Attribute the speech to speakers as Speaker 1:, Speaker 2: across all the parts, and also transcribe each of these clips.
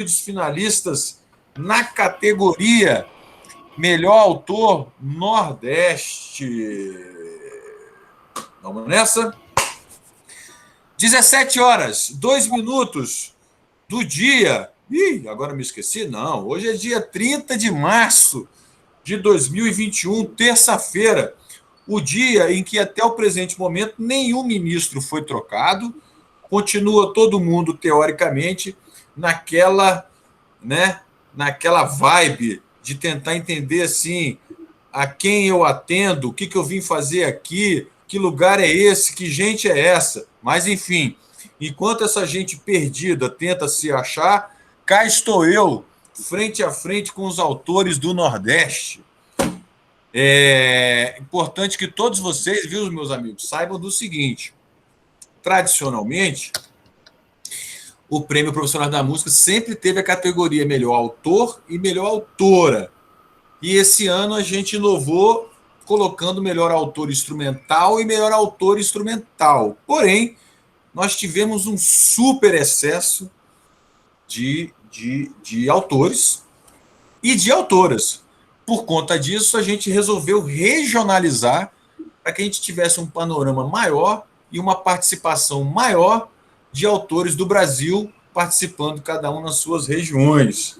Speaker 1: dos finalistas na categoria Melhor Autor Nordeste. Vamos nessa? 17 horas, 2 minutos do dia. Ih, agora me esqueci? Não, hoje é dia 30 de março de 2021, terça-feira, o dia em que até o presente momento nenhum ministro foi trocado, continua todo mundo, teoricamente, naquela vibe de tentar entender assim, a quem eu atendo, o que eu vim fazer aqui, que lugar é esse, que gente é essa. Mas, enfim, enquanto essa gente perdida tenta se achar, cá estou eu, frente a frente com os autores do Nordeste. É importante que todos vocês, viu, meus amigos, saibam do seguinte: tradicionalmente, o Prêmio Profissional da Música sempre teve a categoria Melhor Autor e Melhor Autora. E esse ano a gente inovou colocando Melhor Autor Instrumental e Melhor Autor Instrumental. Porém, nós tivemos um super excesso de autores e de autoras. Por conta disso, a gente resolveu regionalizar para que a gente tivesse um panorama maior e uma participação maior de autores do Brasil participando, cada um nas suas regiões.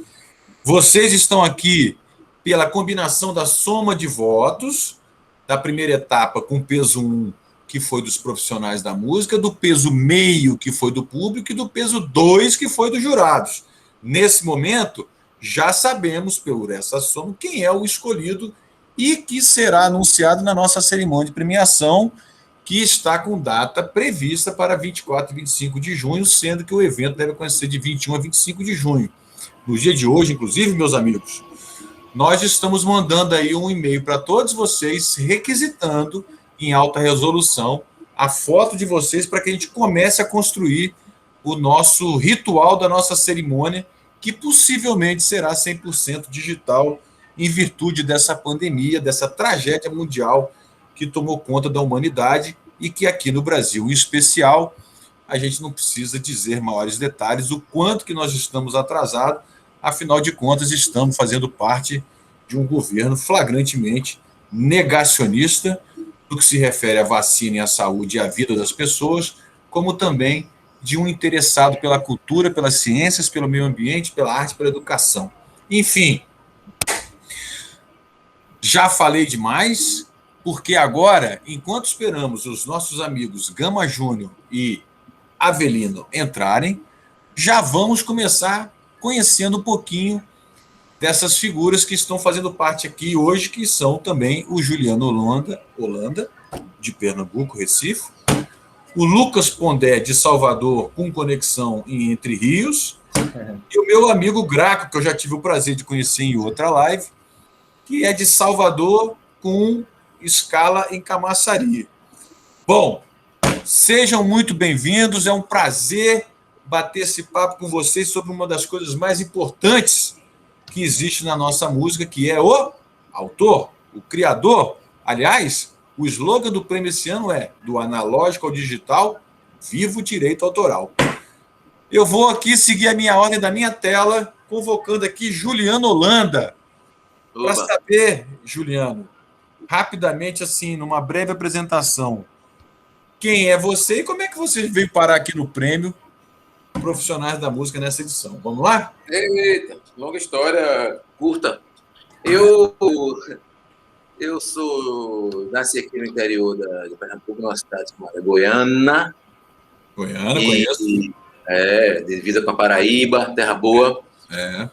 Speaker 1: Vocês estão aqui pela combinação da soma de votos, da primeira etapa com peso 1, que foi dos profissionais da música, do peso meio, que foi do público, e do peso 2, que foi dos jurados. Nesse momento, já sabemos, por essa soma, quem é o escolhido e que será anunciado na nossa cerimônia de premiação, que está com data prevista para 24 e 25 de junho, sendo que o evento deve acontecer de 21 a 25 de junho. No dia de hoje, inclusive, meus amigos, nós estamos mandando aí um e-mail para todos vocês, requisitando em alta resolução a foto de vocês para que a gente comece a construir o nosso ritual da nossa cerimônia, que possivelmente será 100% digital em virtude dessa pandemia, dessa tragédia mundial que tomou conta da humanidade e que aqui no Brasil, em especial, a gente não precisa dizer maiores detalhes o quanto que nós estamos atrasados, afinal de contas, estamos fazendo parte de um governo flagrantemente negacionista no que se refere à vacina e à saúde e à vida das pessoas, como também de um interessado pela cultura, pelas ciências, pelo meio ambiente, pela arte, pela educação. Enfim, já falei demais, porque agora, enquanto esperamos os nossos amigos Gama Júnior e Avelino entrarem, já vamos começar conhecendo um pouquinho dessas figuras que estão fazendo parte aqui hoje, que são também o Juliano Holanda, de Pernambuco, Recife, o Lucas Pondé, de Salvador, com conexão em Entre Rios, e o meu amigo Graco, que eu já tive o prazer de conhecer em outra live, que é de Salvador, com escala em Camaçari. Bom, sejam muito bem-vindos, é um prazer bater esse papo com vocês sobre uma das coisas mais importantes que existe na nossa música, que é o autor, o criador. Aliás, o slogan do prêmio esse ano é: do analógico ao digital, viva o direito autoral. Eu vou aqui seguir a minha ordem da minha tela, convocando aqui Juliano Holanda. Para saber, Juliano, rapidamente, assim, numa breve apresentação, quem é você e como é que você veio parar aqui no prêmio Profissionais da Música nessa edição? Vamos lá?
Speaker 2: Eita, longa história, curta. Eu nasci aqui no interior de Pernambuco, numa cidade chamada Goiânia.
Speaker 1: Goiânia, conheço.
Speaker 2: Divisa com a Paraíba, terra boa.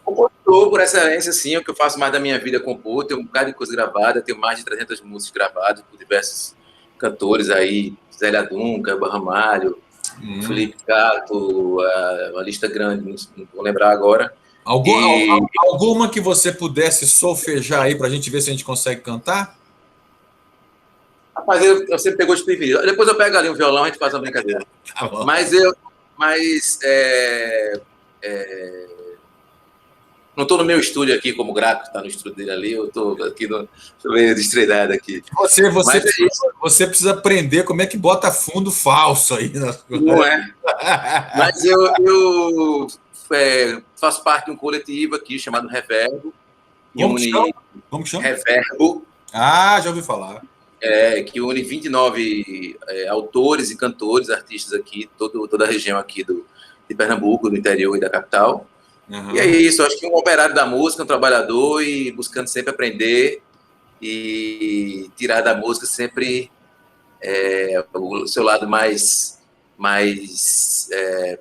Speaker 2: Compositor, por excelência, sim, é o que eu faço mais da minha vida, compor. Tenho um bocado de coisa gravada, tenho mais de 300 músicas gravadas por diversos cantores aí, Zélia Duncan, Elba Ramalho, Felipe Cato, uma lista grande, não vou lembrar agora.
Speaker 1: Alguma que você pudesse solfejar aí para a gente ver se a gente consegue cantar?
Speaker 2: Rapaz, eu sempre pegou desprevenido. Depois eu pego ali um violão e a gente faz uma brincadeira.
Speaker 1: Tá bom.
Speaker 2: Não estou no meu estúdio aqui, como o Graco está no estúdio dele ali, eu estou aqui meio distraído aqui.
Speaker 1: Você precisa aprender como é que bota fundo falso aí nas coisas.
Speaker 2: Não é? Mas eu faço parte de um coletivo aqui chamado Reverbo.
Speaker 1: Como que chama?
Speaker 2: Reverbo.
Speaker 1: Ah, já ouvi falar.
Speaker 2: Que une 29 autores e cantores, artistas aqui, toda a região aqui de Pernambuco, do interior e da capital. Uhum. E é isso, acho que um operário da música, um trabalhador e buscando sempre aprender e tirar da música sempre o seu lado mais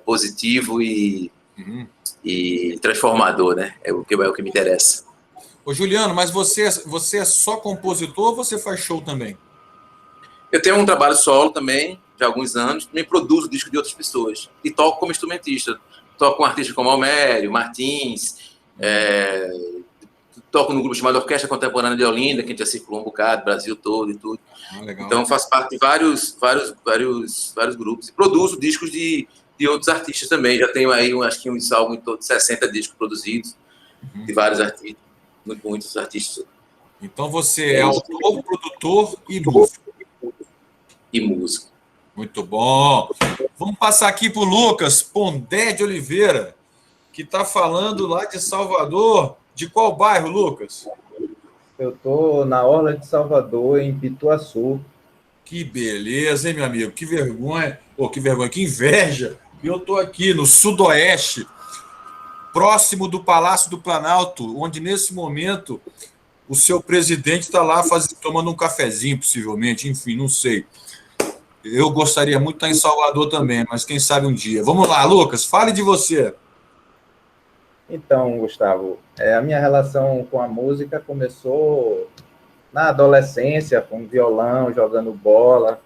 Speaker 2: positivo e transformador, né? É o que me interessa.
Speaker 1: Ô, Juliano, mas você é só compositor ou você faz show também?
Speaker 2: Eu tenho um trabalho solo também, de alguns anos, também produzo disco de outras pessoas e toco como instrumentista. Toco com artistas como Almério, Martins, toco no grupo chamado Orquestra Contemporânea de Olinda, que a gente já circulou um bocado, Brasil todo e tudo. Então, faço parte de vários grupos e produzo discos de outros artistas também. Já tenho aí, acho que algo em todo 60 discos produzidos, de vários artistas, muitos artistas.
Speaker 1: Então, você é autor, produtor e músico. Muito bom. Vamos passar aqui para o Lucas Pondé de Oliveira, que está falando lá de Salvador. De qual bairro, Lucas?
Speaker 3: Eu estou na orla de Salvador, em Pituaçu.
Speaker 1: Que beleza, hein, meu amigo? Que vergonha. Que inveja. Eu estou aqui no sudoeste, próximo do Palácio do Planalto, onde, nesse momento, o seu presidente está lá tomando um cafezinho, possivelmente. Enfim, não sei. Eu gostaria muito de estar em Salvador também, mas quem sabe um dia. Vamos lá, Lucas, fale de você.
Speaker 3: Então, Gustavo, a minha relação com a música começou na adolescência, com violão, jogando bola,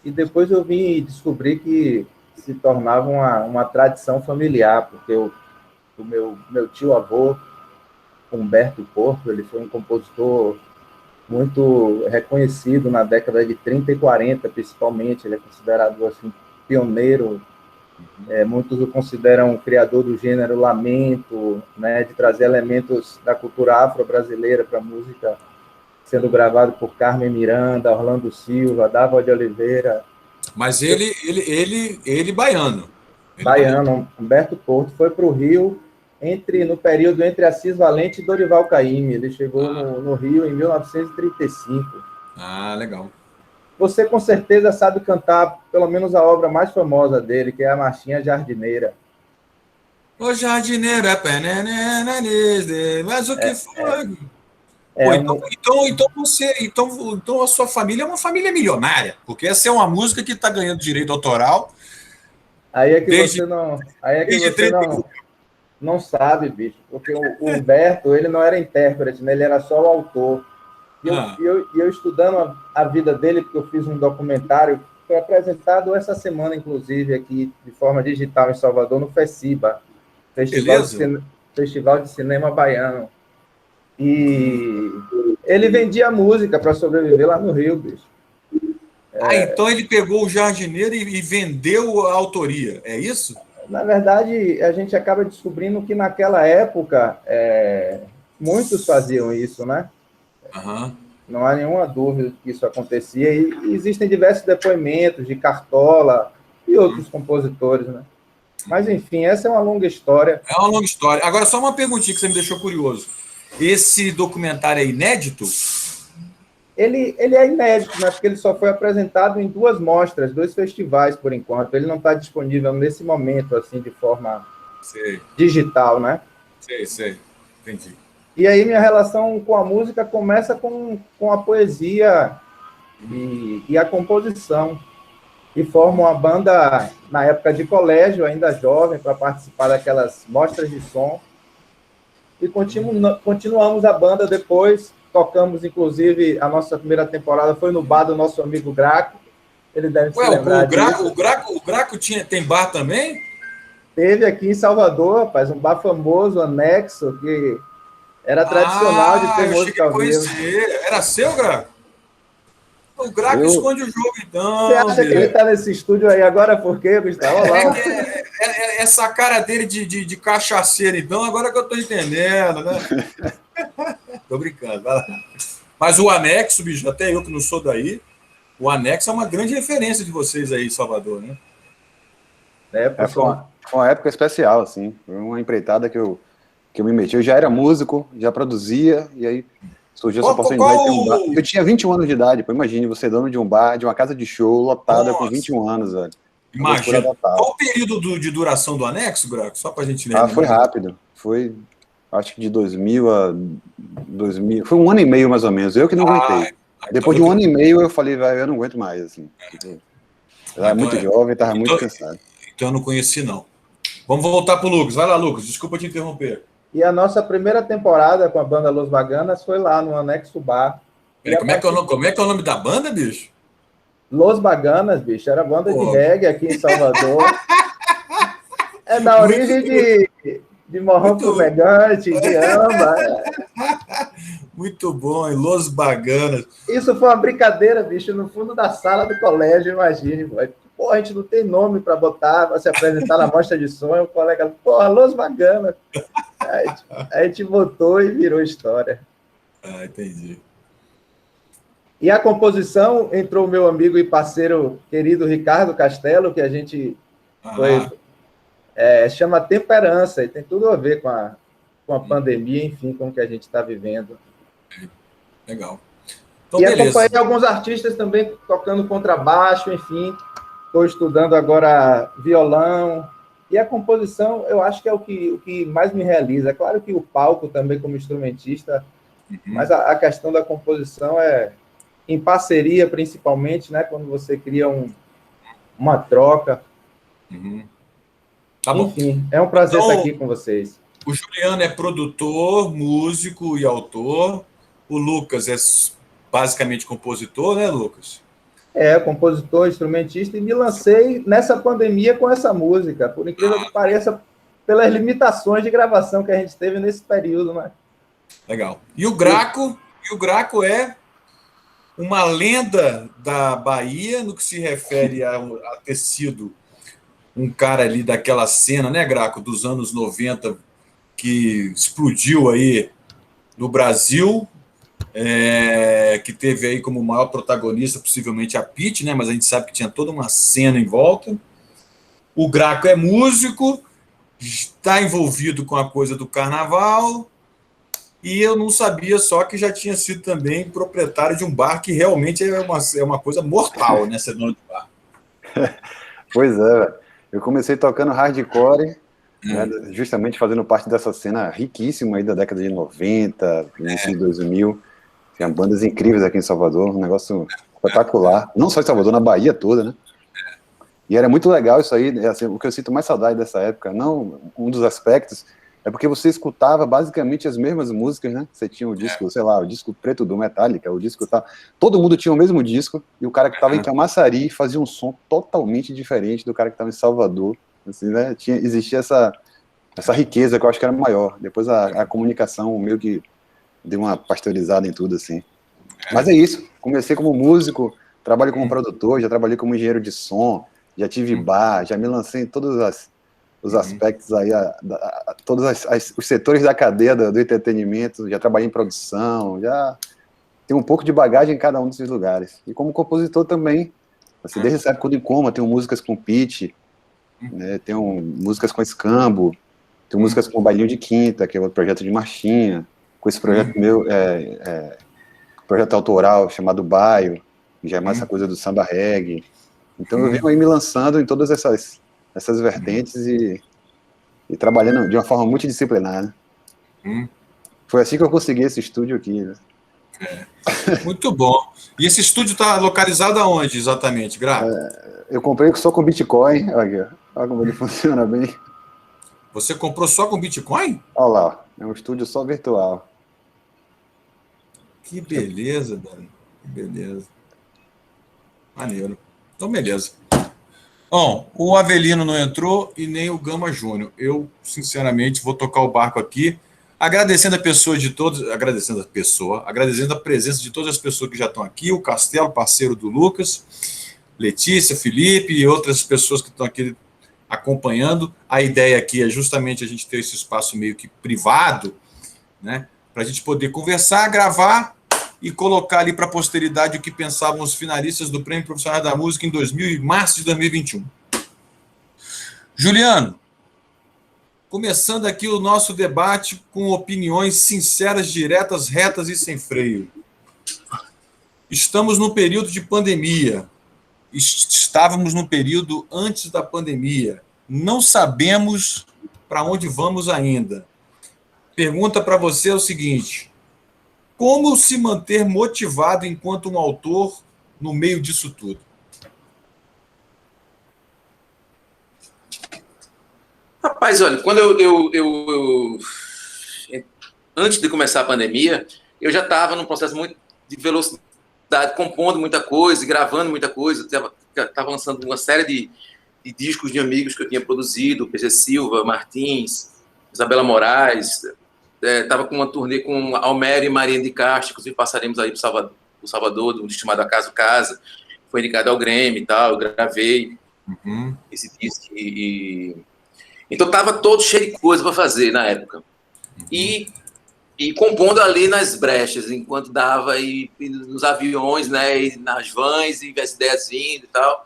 Speaker 3: e depois eu vim descobrir que se tornava uma tradição familiar, porque o meu tio-avô, Humberto Porto, ele foi um compositor muito reconhecido na década de 30 e 40, principalmente. Ele é considerado assim, pioneiro. Muitos o consideram o criador do gênero lamento, né, de trazer elementos da cultura afro-brasileira para a música, sendo gravado por Carmen Miranda, Orlando Silva, Dava de Oliveira.
Speaker 1: Mas ele baiano.
Speaker 3: Baiano. Humberto Porto foi para o Rio no período entre Assis Valente e Dorival Caymmi. Ele chegou no Rio em 1935.
Speaker 1: Ah, legal.
Speaker 3: Você, com certeza, sabe cantar pelo menos a obra mais famosa dele, que é a Marchinha Jardineira.
Speaker 1: Ô, jardineira, mas o que foi? Então a sua família é uma família milionária, porque essa é uma música que está ganhando direito autoral.
Speaker 3: Aí é que você não sabe, bicho, porque o Humberto, ele não era intérprete, né? Ele era só o autor. E eu estudando a vida dele, porque eu fiz um documentário, foi apresentado essa semana, inclusive, aqui, de forma digital, em Salvador, no FECIBA, Festival de Cinema Baiano. E ele vendia música para sobreviver lá no Rio, bicho.
Speaker 1: Então ele pegou o jardineiro e vendeu a autoria, é isso?
Speaker 3: Na verdade, a gente acaba descobrindo que naquela época muitos faziam isso, né?
Speaker 1: Uhum.
Speaker 3: Não há nenhuma dúvida que isso acontecia. E existem diversos depoimentos de Cartola e outros compositores, né? Mas, enfim, essa é uma longa história.
Speaker 1: É uma longa história. Agora, só uma perguntinha que você me deixou curioso. Esse documentário é inédito?
Speaker 3: Ele é inédito, né? Porque ele só foi apresentado em 2 mostras, 2 festivais, por enquanto. Ele não está disponível nesse momento, assim, de forma digital, né?
Speaker 1: Sei. Entendi.
Speaker 3: E aí minha relação com a música começa com a poesia e a composição. E formo uma banda, na época de colégio, ainda jovem, para participar daquelas mostras de som. E continuamos a banda depois. Tocamos, inclusive, a nossa primeira temporada foi no bar do nosso amigo Graco. Ele deve se lembrar disso.
Speaker 1: O Graco tem bar também?
Speaker 3: Teve aqui em Salvador, rapaz, um bar famoso, anexo, que era tradicional de ter música ao vivo.
Speaker 1: Era seu, Graco? O Graco esconde o jogo, então.
Speaker 3: Você acha que ele está nesse estúdio aí agora por quê, Gustavo?
Speaker 1: Essa cara dele de cachaceiro, então, agora que eu estou entendendo, né? Tô brincando, vai lá. Mas o anexo, bicho, até eu que não sou daí, o anexo é uma grande referência de vocês aí em Salvador, né?
Speaker 4: Foi uma época especial, assim. Foi uma empreitada que eu me meti. Eu já era músico, já produzia, e aí surgiu essa oportunidade de ter um bar. Eu tinha 21 anos de idade, pô, imagine você dono de um bar, de uma casa de show lotada com 21 anos, velho.
Speaker 1: Imagina. Qual o período de duração do anexo, Graco? Só pra gente lembrar.
Speaker 4: Foi rápido. Foi, acho que de 2000 a 2000. Foi 1 ano e meio, mais ou menos. Eu que não aguentei. Depois de 1 ano e meio, eu falei, velho, eu não aguento mais, assim. Eu era muito jovem, tava muito cansado.
Speaker 1: Então eu não conheci, não. Vamos voltar pro Lucas. Vai lá, Lucas. Desculpa te interromper.
Speaker 3: E a nossa primeira temporada com a banda Los Baganas foi lá no Anexo Bar.
Speaker 1: Como é que é o nome da banda, bicho?
Speaker 3: Los Baganas, bicho. Era banda de reggae aqui em Salvador. É da origem de Morrão Fumegante, de Amba.
Speaker 1: Muito bom, hein? Los Baganas.
Speaker 3: Isso foi uma brincadeira, bicho, no fundo da sala do colégio, imagine. Pô, a gente não tem nome para botar, para se apresentar na mostra de som. O colega, porra, Los Baganas. A gente botou e virou história.
Speaker 1: Ah, entendi.
Speaker 3: E a composição entrou o meu amigo e parceiro querido Ricardo Castelo, que a gente chama Temperança, e tem tudo a ver com a pandemia, enfim, com o que a gente está vivendo.
Speaker 1: Legal. Então,
Speaker 3: e acompanhei alguns artistas também tocando contrabaixo, enfim. Estou estudando agora violão. E a composição, eu acho que é o que mais me realiza. É claro que o palco também como instrumentista, mas a questão da composição é em parceria, principalmente, né? Quando você cria uma troca.
Speaker 1: Tá bom.
Speaker 3: Enfim, é um prazer estar aqui com vocês.
Speaker 1: O Juliano é produtor, músico e autor. O Lucas é basicamente compositor, né, Lucas?
Speaker 3: Compositor, instrumentista, e me lancei nessa pandemia com essa música, por incrível que pareça, pelas limitações de gravação que a gente teve nesse período, né?
Speaker 1: Legal. E o Graco é uma lenda da Bahia no que se refere a ter sido um cara ali daquela cena, né, Graco, dos anos 90, que explodiu aí no Brasil, que teve aí como maior protagonista possivelmente a Pitty, né, mas a gente sabe que tinha toda uma cena em volta. O Graco é músico, está envolvido com a coisa do carnaval, e eu não sabia só que já tinha sido também proprietário de um bar, que realmente é uma coisa mortal, né, ser dono de bar.
Speaker 4: Pois é, velho. Eu comecei tocando hardcore, né, justamente fazendo parte dessa cena riquíssima aí da década de 90, início de 2000. Tinha bandas incríveis aqui em Salvador, um negócio espetacular. Não só em Salvador, na Bahia toda, né? E era muito legal isso aí, assim, o que eu sinto mais saudade dessa época, não um dos aspectos, é porque você escutava basicamente as mesmas músicas, né? Você tinha o disco, sei lá, o disco preto do Metallica, o disco tal. Todo mundo tinha o mesmo disco, e o cara que estava em Camaçari fazia um som totalmente diferente do cara que estava em Salvador. Assim, né? Existia essa riqueza que eu acho que era maior. Depois a comunicação meio que deu uma pasteurizada em tudo, assim. Mas é isso. Comecei como músico, trabalho como produtor, já trabalhei como engenheiro de som, já tive bar, já me lancei em todos os aspectos aí, todos os setores da cadeia do entretenimento, já trabalhei em produção, já tenho um pouco de bagagem em cada um desses lugares. E como compositor também, assim, desde essa época do Incoma, tenho músicas com Pitty, né, tenho músicas com Escambo, tenho músicas com Bailinho de Quinta, que é outro projeto de marchinha, com esse projeto meu, projeto autoral chamado Baio, que já é mais essa coisa do samba reggae. Então eu venho aí me lançando em todas essas vertentes e trabalhando de uma forma multidisciplinar, né? Foi assim que eu consegui esse estúdio aqui, né?
Speaker 1: Muito bom. E esse estúdio está localizado aonde exatamente, Graco?
Speaker 4: Eu comprei só com Bitcoin, olha como ele funciona bem.
Speaker 1: Você comprou só com Bitcoin?
Speaker 4: Olha lá, é um estúdio só virtual.
Speaker 1: Que beleza, Dani. Que beleza. Maneiro. Então, beleza. Bom, o Avelino não entrou e nem o Gama Júnior. Eu, sinceramente, vou tocar o barco aqui, agradecendo a presença de todas as pessoas que já estão aqui, o Castelo, parceiro do Lucas, Letícia, Felipe e outras pessoas que estão aqui acompanhando. A ideia aqui é justamente a gente ter esse espaço meio que privado, né, para a gente poder conversar, gravar e colocar ali para a posteridade o que pensavam os finalistas do Prêmio Profissional da Música em março de 2021. Juliano, Começando aqui o nosso debate com opiniões sinceras, diretas, retas e sem freio. Estamos no período de pandemia. Estávamos no período antes da pandemia. Não sabemos para onde vamos ainda. Pergunta para você é o seguinte: como se manter motivado enquanto um autor no meio disso tudo?
Speaker 2: Rapaz, olha, quando antes de começar a pandemia, eu já estava num processo muito de velocidade, compondo muita coisa, gravando muita coisa. Estava lançando uma série de discos de amigos que eu tinha produzido, PG Silva, Martins, Isabela Moraes. Estava com uma turnê com Almério e Maria de Castro, inclusive passaremos aí para o Salvador, um disco chamado Acaso Casa, foi indicado ao Grêmio e tal, eu gravei esse disco. Então estava todo cheio de coisa para fazer na época. E compondo ali nas brechas, enquanto dava, e nos aviões, né, e nas vans, e as ideias vindo e tal.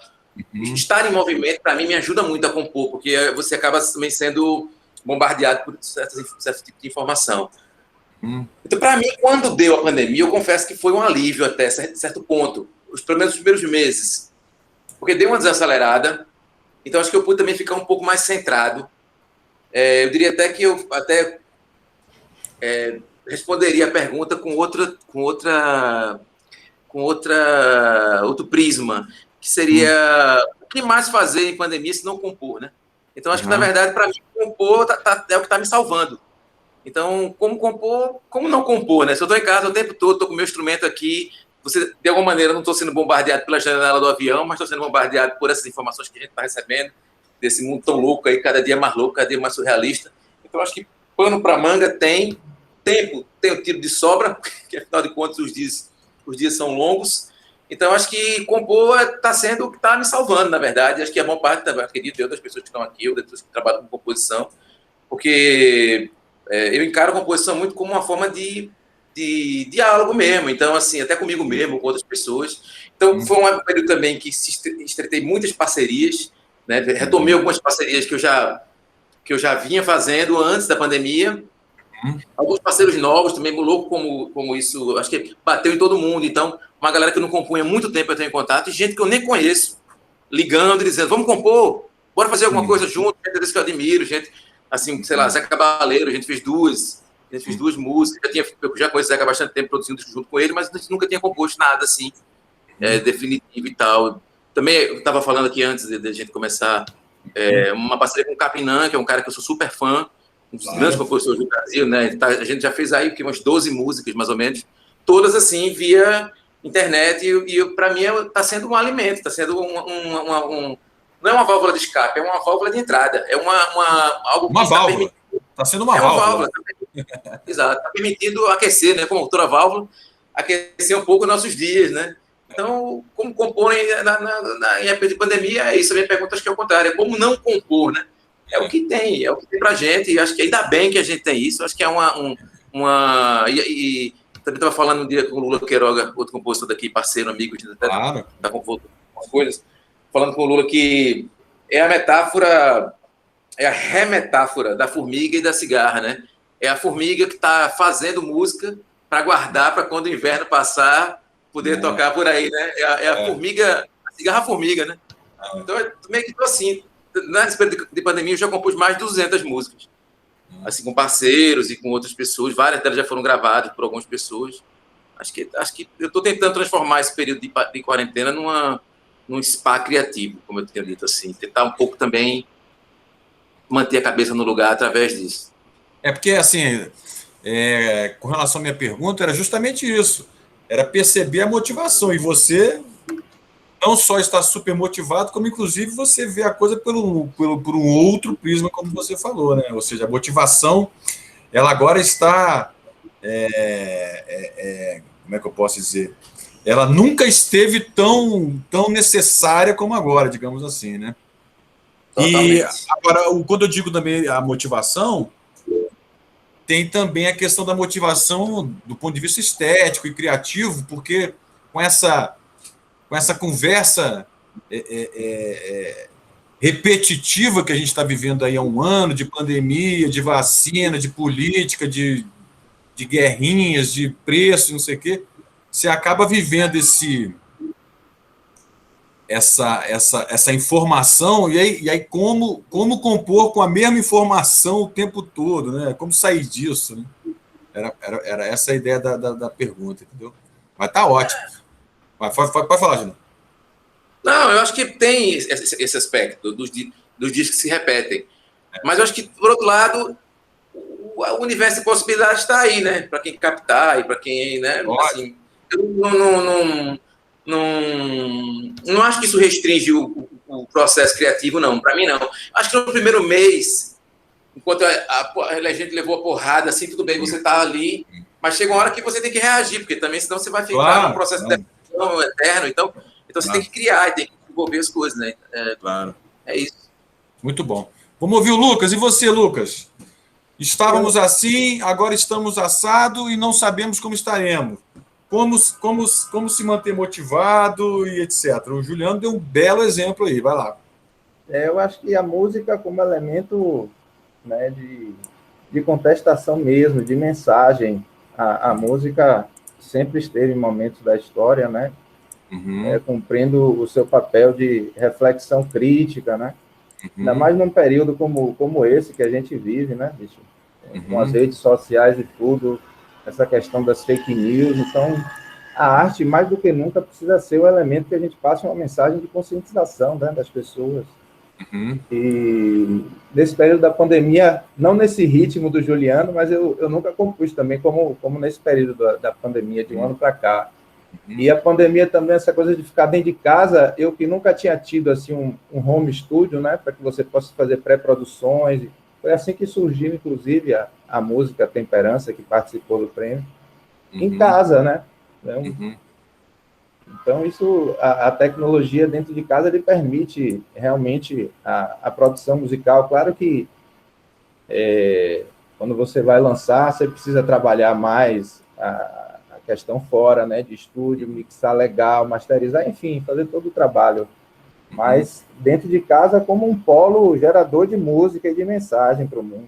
Speaker 2: Estar em movimento, para mim, me ajuda muito a compor, porque você acaba também sendo bombardeado por certo tipo de informação. Então, para mim, quando deu a pandemia, eu confesso que foi um alívio até certo ponto, pelo menos os primeiros meses, porque deu uma desacelerada. Então, acho que eu pude também ficar um pouco mais centrado. Eu diria até que eu responderia a pergunta com outro prisma, que seria o que mais fazer em pandemia se não compor, né? Então, acho que, na verdade, para mim, compor é o que está me salvando. Então, como compor, como não compor, né? Se eu estou em casa o tempo todo, estou com o meu instrumento aqui, de alguma maneira, não estou sendo bombardeado pela janela do avião, mas estou sendo bombardeado por essas informações que a gente está recebendo, desse mundo tão louco aí, cada dia mais louco, cada dia mais surrealista. Então, acho que pano para manga tem tempo, tem o tiro de sobra, que afinal de contas os dias são longos. Então, acho que compor está sendo o que está me salvando, na verdade. Acho que a maior parte, acredito eu, das pessoas que estão aqui, ou das pessoas que trabalham com composição, porque eu encaro a composição muito como uma forma de diálogo mesmo. Então, assim, até comigo mesmo, com outras pessoas. Então, foi um período também que estreitei muitas parcerias, né? Retomei algumas parcerias que eu já vinha fazendo antes da pandemia. Alguns parceiros novos também, louco como isso, acho que bateu em todo mundo. Então, uma galera que eu não compunha há muito tempo eu tenho em contato, e gente que eu nem conheço, ligando e dizendo, vamos compor, bora fazer alguma coisa junto, gente desse que eu admiro, gente, assim, sei lá, Zeca Cabaleiro, a gente fez duas músicas, eu já conheço o Zeca há bastante tempo produzindo junto com ele, mas a gente nunca tinha composto nada assim, definitivo e tal. Também, eu estava falando aqui antes de a gente começar, uma parceria com o Capinã, que é um cara que eu sou super fã, um dos grandes compositores do Brasil, né? A gente já fez aí umas 12 músicas, mais ou menos, todas assim, via internet, e para mim está sendo um alimento, está sendo não é uma válvula de escape, é uma válvula de entrada, é algo que
Speaker 1: válvula. Está sendo uma válvula.
Speaker 2: Exato, está permitindo aquecer, né? Como outra válvula, aquecer um pouco os nossos dias, né? Então, como compor em época de pandemia, é isso. A minha pergunta acho que é o contrário, é como não compor, né? É o que tem pra gente, e acho que ainda bem que a gente tem isso, acho que é e também estava falando um dia com o Lula Queiroga, outro compositor daqui, parceiro, amigo, até tá com as coisas, falando com o Lula que é a metáfora, é a remetáfora da formiga e da cigarra, né? É a formiga que está fazendo música para guardar para quando o inverno passar, poder tocar por aí, né? É a formiga, a cigarra-formiga, né? Então, eu meio que estou assim, nesse período de pandemia, eu já compus mais de 200 músicas, assim, com parceiros e com outras pessoas, várias delas já foram gravadas por algumas pessoas. Acho que eu estou tentando transformar esse período de quarentena num spa criativo, como eu tinha dito, assim, tentar um pouco também manter a cabeça no lugar através disso.
Speaker 1: Porque, assim, com relação à minha pergunta, era justamente isso, era perceber a motivação, e você não só está super motivado, como inclusive você vê a coisa por um outro prisma, como você falou, né? Ou seja, a motivação, ela agora está, como é que eu posso dizer? Ela nunca esteve tão necessária como agora, digamos assim, né? Totalmente. E agora, quando eu digo também a motivação, tem também a questão da motivação do ponto de vista estético e criativo, porque com essa conversa repetitiva que a gente está vivendo aí há um ano, de pandemia, de vacina, de política, de guerrinhas, de preço, não sei o quê, você acaba vivendo essa informação, e aí como compor com a mesma informação o tempo todo, né? Como sair disso, né? Era essa a ideia da pergunta, entendeu? Mas tá ótimo. Mas pode falar, Júnior.
Speaker 2: Não, eu acho que tem esse aspecto dos discos que se repetem. Mas eu acho que, por outro lado, o universo de possibilidades está aí, né? Para quem captar e para quem, né? Assim, eu não acho que isso restringe o processo criativo, não. Para mim, não. Acho que no primeiro mês, enquanto a gente levou a porrada, assim, tudo bem, você está ali, mas chega uma hora que você tem que reagir, porque também senão você vai ficar num processo de depressão eterno. Então você tem que criar, tem que desenvolver as coisas, né?
Speaker 1: Claro.
Speaker 2: É isso.
Speaker 1: Muito bom. Vamos ouvir o Lucas. E você, Lucas? Estávamos assim, agora estamos assado e não sabemos como estaremos. Como se manter motivado e etc. O Juliano deu um belo exemplo aí. Vai lá.
Speaker 3: Eu acho que a música como elemento, né, de contestação mesmo, de mensagem. A música sempre esteve em momentos da história, né? Cumprindo o seu papel de reflexão crítica, né? Ainda mais num período como esse que a gente vive, né, bicho? Com as redes sociais e tudo, essa questão das fake news. Então, a arte, mais do que nunca, precisa ser o elemento que a gente passe uma mensagem de conscientização, né, das pessoas. E nesse período da pandemia, não nesse ritmo do Juliano, mas eu nunca compus também como nesse período da pandemia, de um ano para cá. E a pandemia também, essa coisa de ficar dentro de casa, eu que nunca tinha tido assim um home studio, né, para que você possa fazer pré-produções. Foi assim que surgiu, inclusive, a música Temperança, que participou do prêmio, em casa, né? Então, isso, a tecnologia dentro de casa, ele permite realmente a produção musical. Claro que quando você vai lançar, você precisa trabalhar mais a questão fora, né, de estúdio, mixar legal, masterizar, enfim, fazer todo o trabalho. Mas dentro de casa, como um polo gerador de música e de mensagem para o mundo.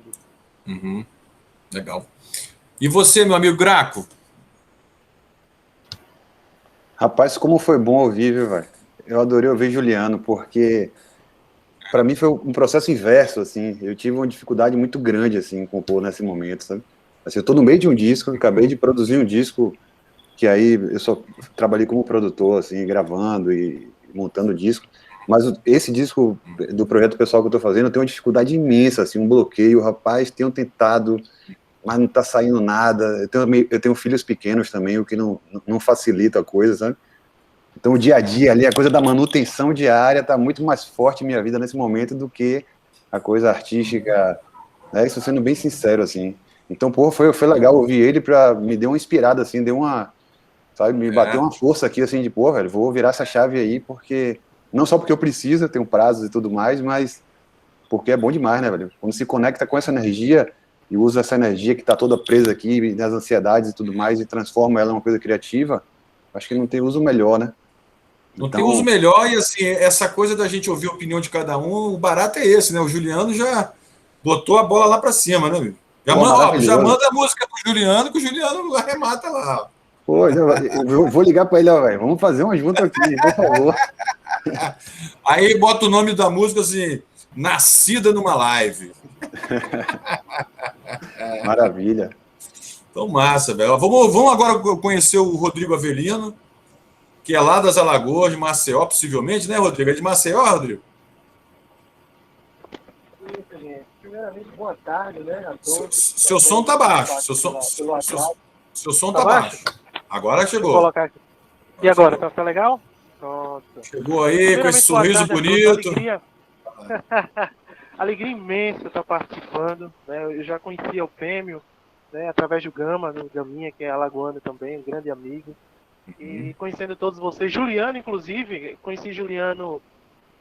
Speaker 1: Legal. E você, meu amigo Graco?
Speaker 4: Rapaz, como foi bom ouvir, viu, velho? Eu adorei ouvir Juliano, porque para mim foi um processo inverso, assim. Eu tive uma dificuldade muito grande, assim, em compor nesse momento, sabe? Assim, eu tô no meio de um disco, acabei de produzir um disco que aí eu só trabalhei como produtor, assim, gravando e montando disco. Mas esse disco do projeto pessoal que eu tô fazendo, eu tenho uma dificuldade imensa, assim, um bloqueio. Rapaz, tenho tentado, mas não tá saindo nada. Eu tenho filhos pequenos também, o que não facilita a coisa, sabe? Então, o dia a dia ali, a coisa da manutenção diária tá muito mais forte em minha vida nesse momento do que a coisa artística, né? Isso sendo bem sincero, assim. Então, pô, foi legal ouvir ele para me dar uma inspirada, assim, deu uma, sabe, me bateu uma força aqui, assim, de, pô, velho, vou virar essa chave aí, porque, não só porque eu preciso, eu tenho prazos e tudo mais, mas porque é bom demais, né, velho? Quando se conecta com essa energia e usa essa energia que tá toda presa aqui, nas ansiedades e tudo mais, e transforma ela em uma coisa criativa, acho que não tem uso melhor, né?
Speaker 1: Não tem uso melhor, e assim, essa coisa da gente ouvir a opinião de cada um, o barato é esse, né? O Juliano já botou a bola lá para cima, né, meu? Já manda a música pro Juliano, que o Juliano arremata lá.
Speaker 4: Pô, eu vou ligar para ele, ó, velho. Vamos fazer uma junta aqui, por favor.
Speaker 1: Aí bota o nome da música assim, Nascida numa Live.
Speaker 4: Maravilha.
Speaker 1: Então, massa, velho. Vamos agora conhecer o Rodrigo Avelino, que é lá das Alagoas, de Maceió, possivelmente, né, Rodrigo? É de Maceió, Rodrigo?
Speaker 5: Isso, gente. Primeiramente, boa tarde, né, a todos.
Speaker 1: Seu som tá baixo. Seu som tá baixo. Agora chegou.
Speaker 5: Vou colocar aqui. E agora, tá legal? Pronto.
Speaker 1: Chegou aí com esse sorriso bonito.
Speaker 5: Alegria imensa estar participando, né? Eu já conhecia o prêmio, né, através do Gama, do Gaminha, que é alagoano também, um grande amigo. E conhecendo todos vocês, Juliano, inclusive, conheci Juliano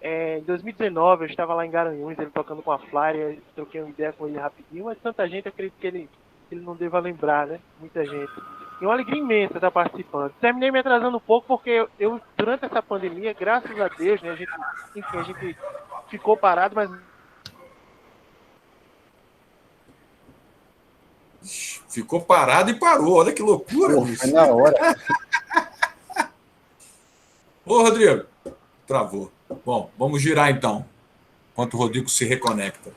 Speaker 5: em 2019, eu estava lá em Garanhuns, ele tocando com a Flyer, troquei uma ideia com ele rapidinho, mas tanta gente, eu acredito que ele não deva lembrar, né? Muita gente. E uma alegria imensa estar participando. Terminei me atrasando um pouco, porque eu durante essa pandemia, graças a Deus, né, a gente ficou parado, mas...
Speaker 1: Ficou parado e parou. Olha que loucura.
Speaker 4: Pô, foi na hora.
Speaker 1: Ô, Rodrigo, travou. Bom, vamos girar então, enquanto o Rodrigo se reconecta.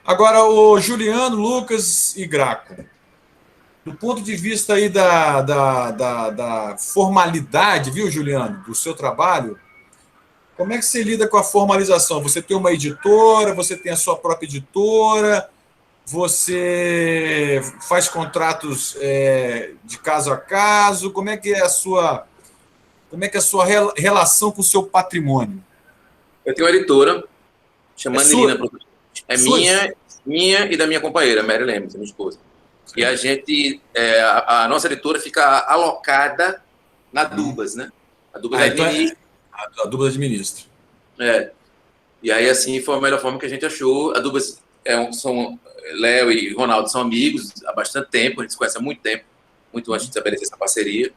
Speaker 1: Agora, o Juliano, Lucas e Graco. Do ponto de vista aí da formalidade, viu, Juliano, do seu trabalho, como é que você lida com a formalização? Você tem uma editora, você tem a sua própria editora, você faz contratos de caso a caso, como é que é a sua relação com o seu patrimônio?
Speaker 2: Eu tenho uma editora chamada Nilina. É
Speaker 1: sua?
Speaker 2: minha e da minha companheira, Mary Lemos, minha esposa. Sim. E a gente, a nossa editora fica alocada na Dubas, né? A Dubas administra.
Speaker 1: A Dubas administra.
Speaker 2: E aí, assim, foi a melhor forma que a gente achou. A Dubas Léo e Ronaldo são amigos há bastante tempo, a gente se conhece há muito tempo, muito antes de estabelecer essa parceria.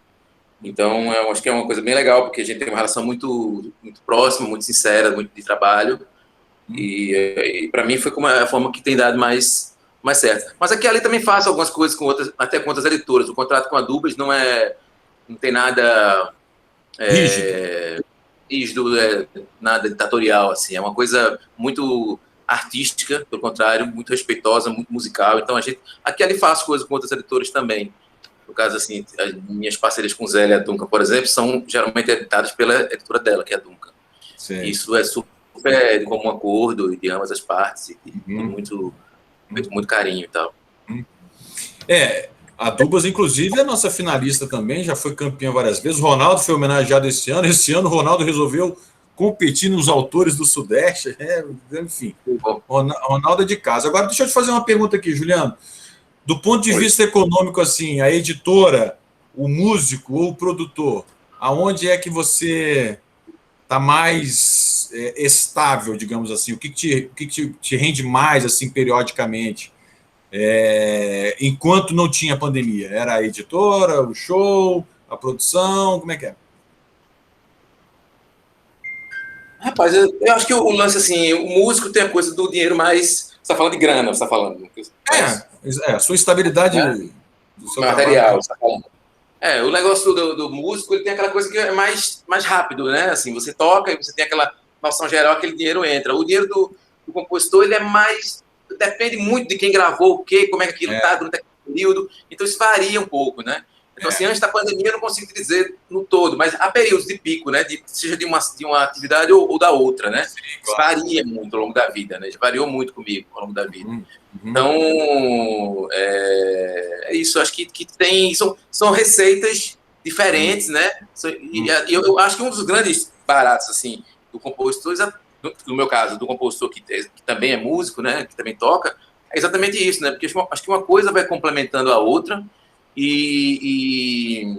Speaker 2: Então, eu acho que é uma coisa bem legal, porque a gente tem uma relação muito, muito próxima, muito sincera, muito de trabalho. E para mim foi a forma que tem dado mais certo. Mas aqui ali também faço algumas coisas até com outras editoras. O contrato com a Dubas não tem nada rígido, nada ditatorial, assim. É uma coisa muito artística, pelo contrário, muito respeitosa, muito musical. Então, aqui ali faço coisas com outras editoras também. No caso, assim, as minhas parcerias com Zélia e a Duncan, por exemplo, são geralmente editadas pela editora dela, que é a Duncan. Sim. Isso é super de comum acordo de ambas as partes, e muito carinho e tal.
Speaker 1: A Dubas, inclusive, é nossa finalista também, já foi campeã várias vezes. O Ronaldo foi homenageado esse ano. Esse ano o Ronaldo resolveu competir nos autores do Sudeste. Enfim, Ronaldo é de casa. Agora, deixa eu te fazer uma pergunta aqui, Juliano. Do ponto de vista econômico, assim, a editora, o músico ou o produtor, aonde é que você está mais estável, digamos assim? O que te rende mais, assim, periodicamente? Enquanto não tinha pandemia? Era a editora, o show, a produção? Como é que é?
Speaker 2: Rapaz, eu acho que o lance, assim, o músico tem a coisa do dinheiro mais... Você está falando de grana, você está falando?
Speaker 1: A sua estabilidade
Speaker 2: do seu material, você está falando. O negócio do músico, ele tem aquela coisa que é mais rápido, né? Assim, você toca e você tem aquela noção geral, aquele dinheiro entra. O dinheiro do compositor, ele é mais... Depende muito de quem gravou o quê, como é que aquilo está durante aquele período. Então, isso varia um pouco, né? Então, assim, antes da pandemia, eu não consigo dizer no todo, mas há períodos de pico, né? Seja de uma atividade ou da outra, né? Sim, claro. Varia muito ao longo da vida, né? Já variou muito comigo ao longo da vida. Então, é isso. Acho que tem... São receitas diferentes, né? E eu acho que um dos grandes baratos, assim, do compositor, no meu caso, do compositor que também é músico, né? Que também toca, é exatamente isso, né? Porque acho que uma coisa vai complementando a outra. E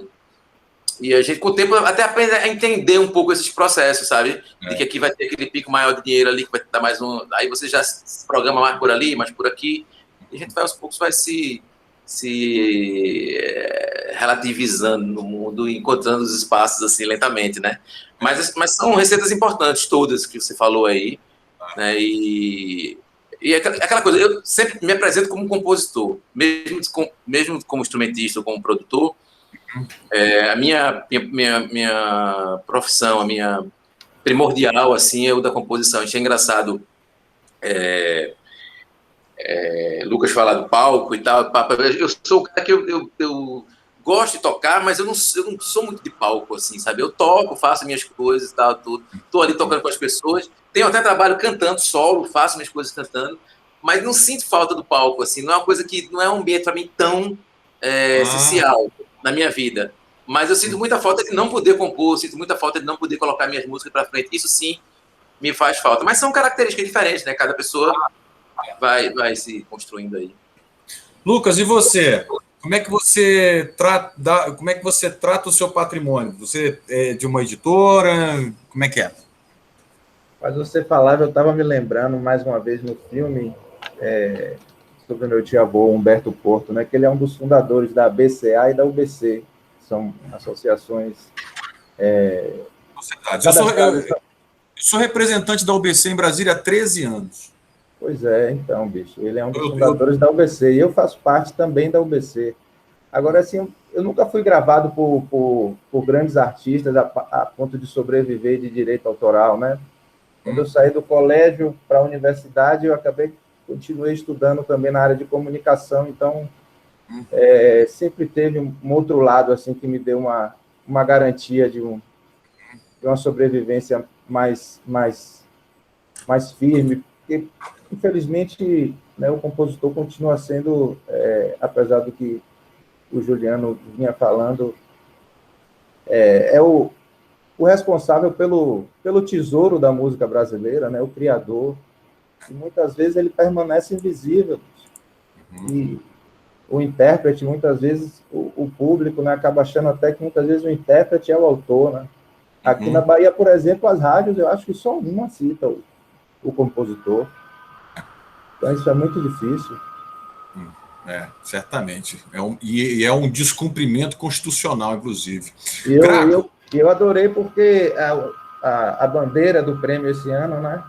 Speaker 2: a gente, com o tempo, até aprende a entender um pouco esses processos, sabe? De que aqui vai ter aquele pico maior de dinheiro ali, que vai dar mais um... Aí você já se programa mais por ali, mais por aqui. E a gente aos poucos vai se relativizando no mundo, encontrando os espaços, assim, lentamente, né? Mas são receitas importantes, todas, que você falou aí, né? E aquela coisa, eu sempre me apresento como compositor, mesmo como instrumentista ou como produtor. A minha profissão, a minha primordial, assim, é o da composição. A gente é engraçado, Lucas falar do palco e tal. Eu sou o cara que eu gosto de tocar, mas eu não sou muito de palco, assim, sabe? Eu toco, faço minhas coisas e tal, tudo. Estou ali tocando com as pessoas. Tenho até trabalho cantando solo, faço minhas coisas cantando, mas não sinto falta do palco, assim. Não é uma coisa que... Não é um ambiente, para mim, tão essencial na minha vida. Mas eu sinto muita falta de não poder compor, sinto muita falta de não poder colocar minhas músicas para frente. Isso, sim, me faz falta. Mas são características diferentes, né? Cada pessoa vai se construindo aí.
Speaker 1: Lucas, e você? Como é que você trata o seu patrimônio? Você é de uma editora? Como é que é?
Speaker 3: Mas você falava, eu estava me lembrando mais uma vez no filme sobre o meu tio-avô, Humberto Porto, né, que ele é um dos fundadores da BCA e da UBC, que são associações...
Speaker 1: Sou representante da UBC em Brasília há 13 anos.
Speaker 3: Pois é, então, bicho. Ele é um dos fundadores da UBC e eu faço parte também da UBC. Agora, assim, eu nunca fui gravado por grandes artistas a ponto de sobreviver de direito autoral, né? Quando eu saí do colégio para a universidade, eu continuei estudando também na área de comunicação, então sempre teve um outro lado assim que me deu uma garantia de uma sobrevivência mais firme, porque, infelizmente, né, o compositor continua sendo, apesar do que o Juliano vinha falando, o responsável pelo tesouro da música brasileira, né, o criador, e muitas vezes ele permanece invisível. E o intérprete, muitas vezes, o público, né, acaba achando até que muitas vezes o intérprete é o autor, né? Aqui na Bahia, por exemplo, as rádios, eu acho que só uma cita o compositor. Então, isso é muito difícil.
Speaker 1: Certamente. É um descumprimento constitucional, inclusive.
Speaker 3: E eu adorei porque a bandeira do prêmio esse ano, né?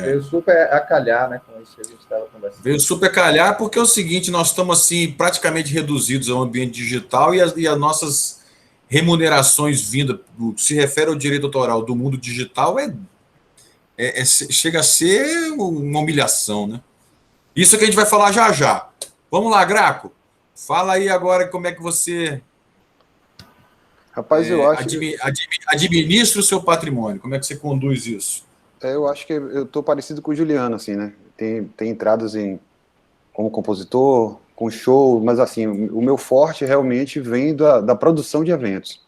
Speaker 3: Veio super a calhar, né? Com isso que a gente estava conversando.
Speaker 1: Veio super calhar porque é o seguinte, nós estamos assim, praticamente reduzidos ao ambiente digital e as nossas remunerações vindas, no que se refere ao direito autoral do mundo digital, chega a ser uma humilhação, né? Isso é que a gente vai falar já já. Vamos lá, Graco. Fala aí agora como é que você
Speaker 4: Rapaz, eu acho
Speaker 1: administra o seu patrimônio. Como é que você conduz isso?
Speaker 4: Eu acho que eu estou parecido com o Juliano, assim, né? Tem entradas como compositor, com show, mas assim, o meu forte realmente vem da produção de eventos.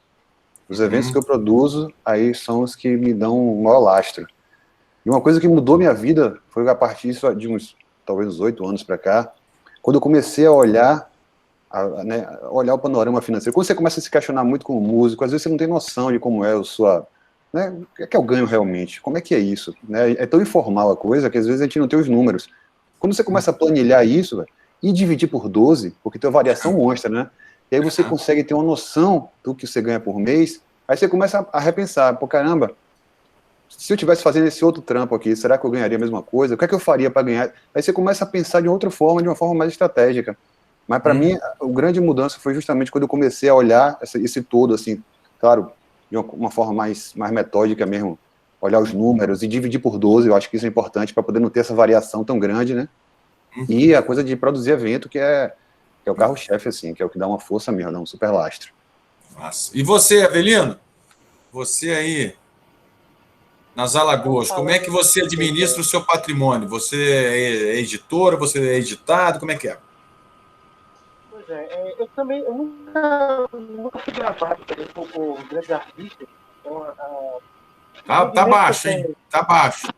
Speaker 4: Os eventos que eu produzo, aí são os que me dão um maior lastro. E uma coisa que mudou minha vida foi a partir de talvez uns 8 anos para cá, quando eu comecei a olhar o panorama financeiro. Quando você começa a se questionar muito como músico, às vezes você não tem noção de como é né, o que é eu ganho realmente, como é que é isso, né? É tão informal a coisa que às vezes a gente não tem os números. Quando você começa a planilhar isso, véio, e dividir por 12, porque tem uma variação monstra, né? E aí você consegue ter uma noção do que você ganha por mês, aí você começa a repensar, pô, caramba, se eu estivesse fazendo esse outro trampo aqui, será que eu ganharia a mesma coisa? O que é que eu faria para ganhar? Aí você começa a pensar de outra forma, de uma forma mais estratégica. Mas para mim, a grande mudança foi justamente quando eu comecei a olhar esse todo, assim, claro, de uma forma mais metódica mesmo, olhar os números e dividir por 12, eu acho que isso é importante para poder não ter essa variação tão grande, né? E a coisa de produzir evento, que é o carro-chefe, assim, que é o que dá uma força mesmo, dá um super lastro.
Speaker 1: Nossa. E você, Avelino? Você aí, nas Alagoas, como é que você administra o seu patrimônio? Você é editora, você é editado, como é que é?
Speaker 5: Pois eu também nunca fui gravado por grandes artistas. Então,
Speaker 1: tá baixo, hein? Tá baixo.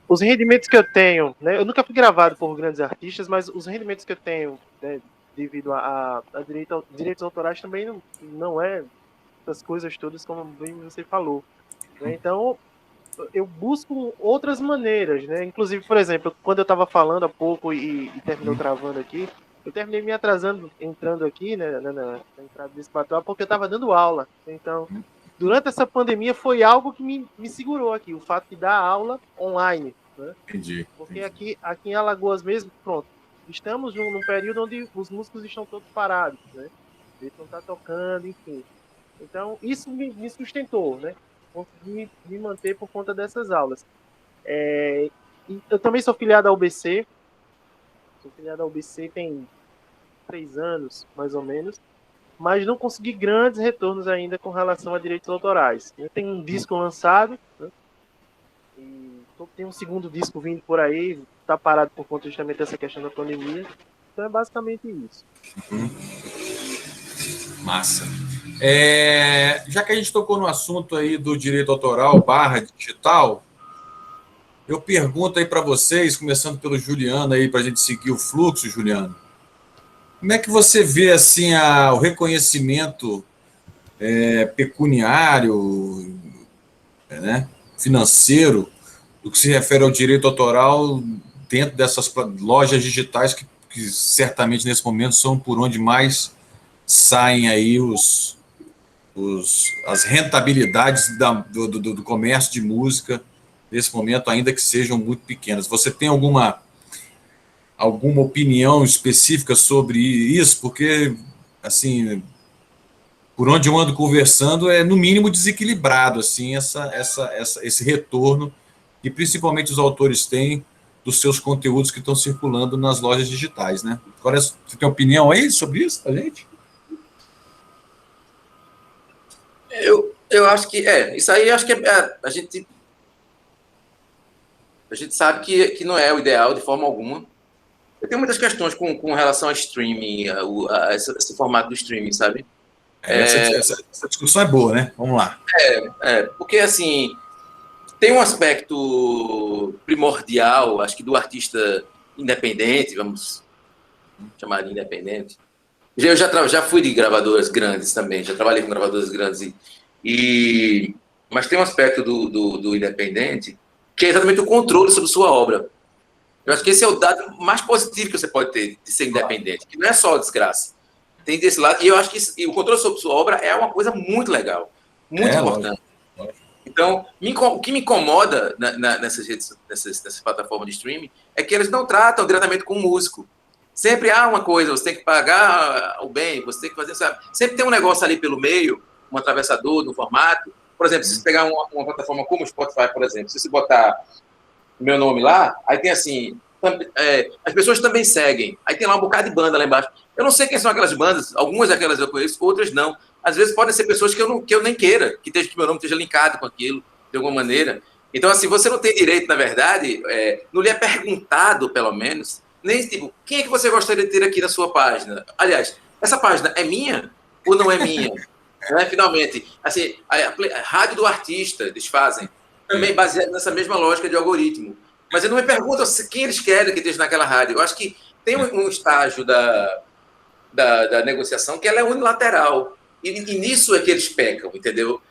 Speaker 5: Os rendimentos que eu tenho, né? Eu nunca fui gravado por grandes artistas, mas os rendimentos que eu tenho, né, devido a direitos autorais também não é essas coisas todas como bem você falou. Né? Então, eu busco outras maneiras, né? Inclusive, por exemplo, quando eu estava falando há pouco e terminou travando aqui, eu terminei me atrasando, entrando aqui, né, na entrada desse bate-papo, porque eu estava dando aula. Então, durante essa pandemia foi algo que me segurou aqui, o fato de dar aula online. Né?
Speaker 1: Entendi.
Speaker 5: Porque aqui em Alagoas mesmo, pronto, estamos num período onde os músicos estão todos parados, né? Eles não estão tocando, enfim. Então, isso me sustentou, né? Consegui me manter por conta dessas aulas. E eu também sou filiado à UBC. Sou filiado à UBC tem 3 anos, mais ou menos. Mas não consegui grandes retornos ainda com relação a direitos autorais. Eu tenho um disco lançado, né? E tem um segundo disco vindo por aí. Está parado por conta justamente dessa questão da pandemia. Então é basicamente isso.
Speaker 1: Massa. Já que a gente tocou no assunto aí do direito autoral / digital, eu pergunto aí para vocês, começando pelo Juliano aí, para a gente seguir o fluxo, Juliano. Como é que você vê assim o reconhecimento pecuniário, né, financeiro, do que se refere ao direito autoral dentro dessas lojas digitais que certamente nesse momento são por onde mais saem aí as rentabilidades do comércio de música nesse momento, ainda que sejam muito pequenas. Você tem alguma opinião específica sobre isso? Porque, assim, por onde eu ando conversando, é no mínimo desequilibrado assim, esse retorno que principalmente os autores têm dos seus conteúdos que estão circulando nas lojas digitais, né? Agora, você tem opinião aí sobre isso, a gente?
Speaker 2: Eu acho que isso aí acho que a gente sabe que não é o ideal de forma alguma. Eu tenho muitas questões com relação a streaming, a esse formato do streaming, sabe?
Speaker 1: Essa discussão é boa, né? Vamos lá.
Speaker 2: Porque, assim, tem um aspecto primordial, acho que do artista independente, vamos chamar de independente. Eu já fui de gravadoras grandes também, já trabalhei com gravadoras grandes, mas tem um aspecto do independente que é exatamente o controle sobre sua obra. Eu acho que esse é o dado mais positivo que você pode ter de ser independente, que não é só desgraça. Tem desse lado, e eu acho que o controle sobre sua obra é uma coisa muito legal, muito importante. Lógico. Então, o que me incomoda nessas plataformas de streaming é que eles não tratam diretamente com o músico. Sempre há uma coisa, você tem que pagar o bem, você tem que fazer, sabe? Sempre tem um negócio ali pelo meio, um atravessador no formato. Por exemplo, se você pegar uma plataforma como o Spotify, por exemplo, se você botar o meu nome lá, aí tem assim, as pessoas também seguem, aí tem lá um bocado de banda lá embaixo. Eu não sei quem são aquelas bandas, algumas daquelas eu conheço, outras não. Às vezes podem ser pessoas que eu nem queira, que meu nome esteja linkado com aquilo, de alguma maneira. Então, assim, você não tem direito, na verdade, não lhe é perguntado, pelo menos, nem tipo, quem é que você gostaria de ter aqui na sua página? Aliás, essa página é minha ou não é minha? Finalmente, assim, a rádio do artista, eles fazem, também baseado nessa mesma lógica de algoritmo. Mas eles não me perguntam quem eles querem que esteja naquela rádio. Eu acho que tem um estágio da negociação que ela é unilateral. E nisso é que eles pecam, entendeu?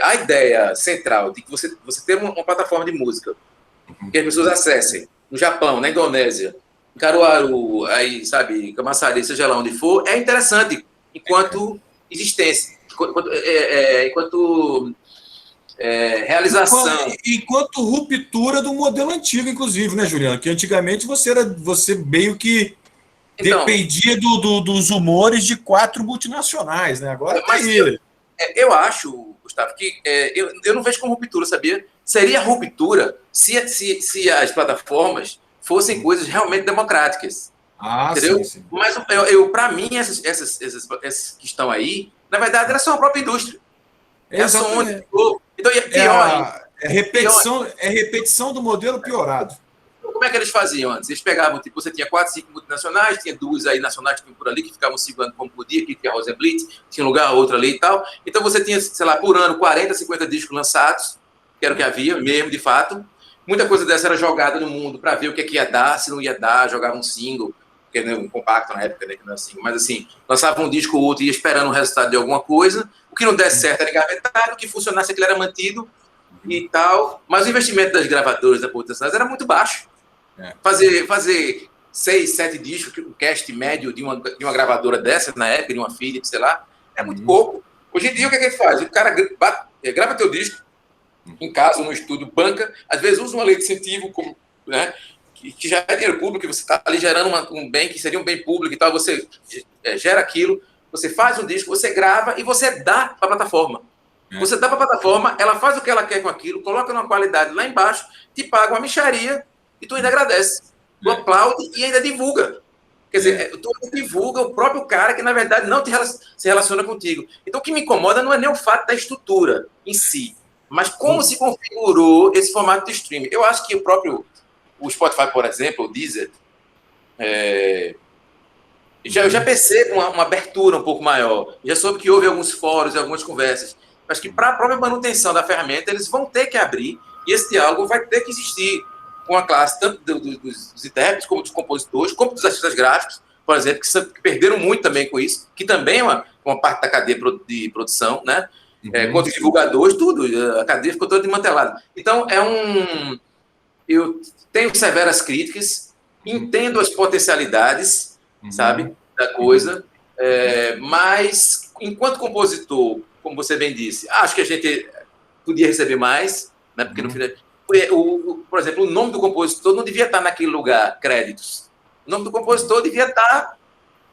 Speaker 2: A ideia central de que você ter uma plataforma de música que as pessoas acessem no Japão, na Indonésia, em Caruaru, aí, sabe, Camaçari, seja lá onde for, é interessante enquanto existência, enquanto realização.
Speaker 1: Enquanto ruptura do modelo antigo, inclusive, né, Juliano? Que antigamente você meio que dependia dos humores de 4 multinacionais, né? Agora tá aí.
Speaker 2: Eu acho, Gustavo, que eu não vejo como ruptura, sabia? Seria ruptura se as plataformas fossem coisas realmente democráticas. Entendeu?
Speaker 1: Sim.
Speaker 2: Mas, para mim, essas que estão aí, na verdade, elas são a própria indústria.
Speaker 1: Exatamente.
Speaker 2: Então,
Speaker 1: é repetição do modelo piorado.
Speaker 2: Como é que eles faziam antes? Eles pegavam, tipo, você tinha 4, 5 multinacionais, tinha 2 aí nacionais que por ali, que ficavam segurando como podia, que tinha a Rosenblitz, tinha um lugar, outro ali e tal. Então você tinha, sei lá, por ano, 40, 50 discos lançados, que era o que havia mesmo, de fato. Muita coisa dessa era jogada no mundo para ver o que ia dar, se não ia dar, jogava um single, porque não um compacto na época, né, que não era single, mas assim, lançava um disco ou outro e ia esperando o resultado de alguma coisa. O que não desse certo era engavetado, o que funcionasse aquilo era mantido e tal. Mas o investimento das gravadoras, da multinacionais, era muito baixo. Fazer 6, 7 discos, o cast médio de uma gravadora dessa, na época, de uma Philips, sei lá, é muito pouco. Hoje em dia, o que é que ele faz? O cara grava teu disco, em casa, no estúdio, banca, às vezes usa uma lei de incentivo, como, né, que já é dinheiro público, que você está ali gerando um bem, que seria um bem público e tal, você gera aquilo, você faz um disco, você grava e você dá para a plataforma. Você dá para a plataforma, ela faz o que ela quer com aquilo, coloca numa qualidade lá embaixo, te paga uma mixaria, e tu ainda agradece, tu aplaude e ainda divulga. Quer dizer, tu divulga o próprio cara que, na verdade, não se relaciona contigo. Então, o que me incomoda não é nem o fato da estrutura em si, mas como se configurou esse formato de streaming. Eu acho que o Spotify, por exemplo, o Deezer, eu já percebo uma abertura um pouco maior. Já soube que houve alguns fóruns e algumas conversas. Acho que para a própria manutenção da ferramenta, eles vão ter que abrir e esse diálogo vai ter que existir com a classe tanto dos intérpretes, como dos compositores, como dos artistas gráficos, por exemplo, que perderam muito também com isso, que também é uma parte da cadeia de produção, né? Quanto os divulgadores, tudo, a cadeia ficou toda desmantelada. Então, eu tenho severas críticas, entendo as potencialidades, sabe, da coisa, mas, enquanto compositor, como você bem disse, acho que a gente podia receber mais, né? Porque no final por exemplo, o nome do compositor não devia estar naquele lugar, créditos. O nome do compositor devia estar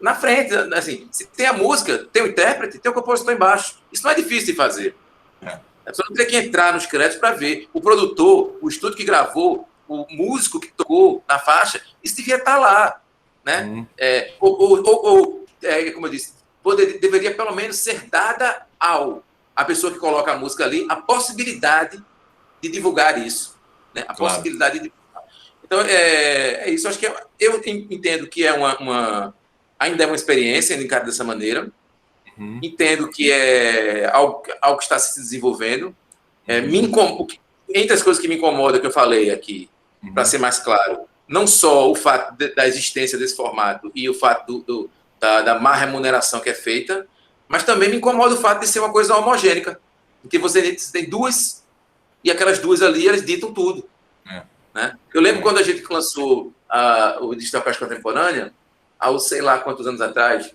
Speaker 2: na frente. Assim, se tem a música, tem o intérprete, tem o compositor embaixo. Isso não é difícil de fazer. A pessoa não tem que entrar nos créditos para ver. O produtor, o estúdio que gravou, o músico que tocou na faixa, isso devia estar lá. Né? Como eu disse, deveria pelo menos ser dada à pessoa que coloca a música ali a possibilidade de divulgar isso. Né? A possibilidade de divulgar. Então, é isso. Acho que eu entendo que ainda é uma experiência, ainda encaro dessa maneira. Entendo que é algo que está se desenvolvendo. Entre as coisas que me incomodam, que eu falei aqui, para ser mais claro, não só o fato da existência desse formato e o fato da má remuneração que é feita, mas também me incomoda o fato de ser uma coisa homogênica, em que você tem duas, e aquelas duas ali, elas ditam tudo. Né? Eu lembro quando a gente lançou o Digital Paz Contemporânea, há sei lá quantos anos atrás,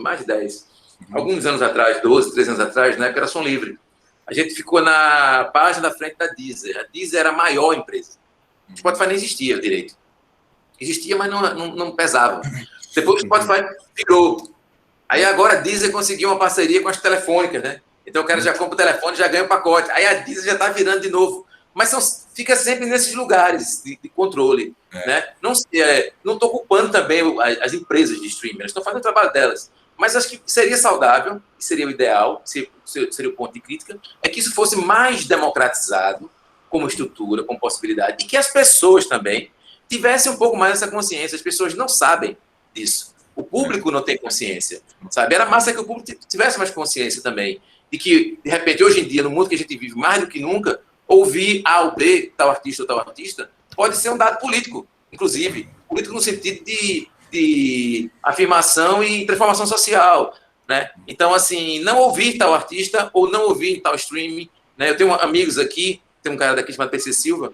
Speaker 2: mais de 10, alguns anos atrás, 12, 13 anos atrás, na época era Som Livre. A gente ficou na página da frente da Deezer. A Deezer era a maior empresa. O Spotify nem existia direito. Existia, mas não pesava. Depois o Spotify virou. Aí agora a Deezer conseguiu uma parceria com as telefônicas, né? Então o cara já compra o telefone e já ganha o pacote. Aí a Deezer já está virando de novo. Mas fica sempre nesses lugares de controle. Né? Não estou culpando também as empresas de streaming. Elas estão fazendo o trabalho delas. Mas acho que seria saudável, e seria o ideal, seria o ponto de crítica, é que isso fosse mais democratizado como estrutura, como possibilidade, e que as pessoas também tivessem um pouco mais essa consciência. As pessoas não sabem disso. O público não tem consciência, sabe? Era massa que o público tivesse mais consciência também, de que, de repente, hoje em dia, no mundo que a gente vive mais do que nunca, ouvir A ou B, tal artista ou tal artista, pode ser um dado político, inclusive. Político no sentido de afirmação e transformação social, né? Então, assim, não ouvir tal artista ou não ouvir tal streaming, né? Eu tenho amigos aqui, tem um cara daqui chamado PC Silva,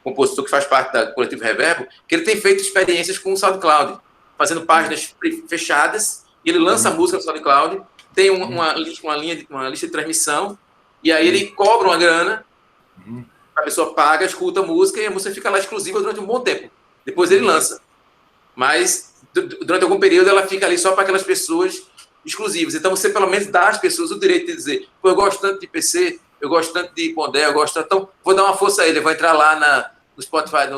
Speaker 2: compositor que faz parte da Coletivo Reverbo, que ele tem feito experiências com o SoundCloud, fazendo páginas fechadas, e ele lança a música no SoundCloud, tem uma lista de transmissão, e aí ele cobra uma grana, a pessoa paga, escuta a música, e a música fica lá exclusiva durante um bom tempo. Depois ele lança. Mas, durante algum período, ela fica ali só para aquelas pessoas exclusivas. Então, você, pelo menos, dá às pessoas o direito de dizer, pô, eu gosto tanto de PC, eu gosto tanto de Pondé, eu gosto tanto... Então, vou dar uma força a ele, eu vou entrar lá no Spotify,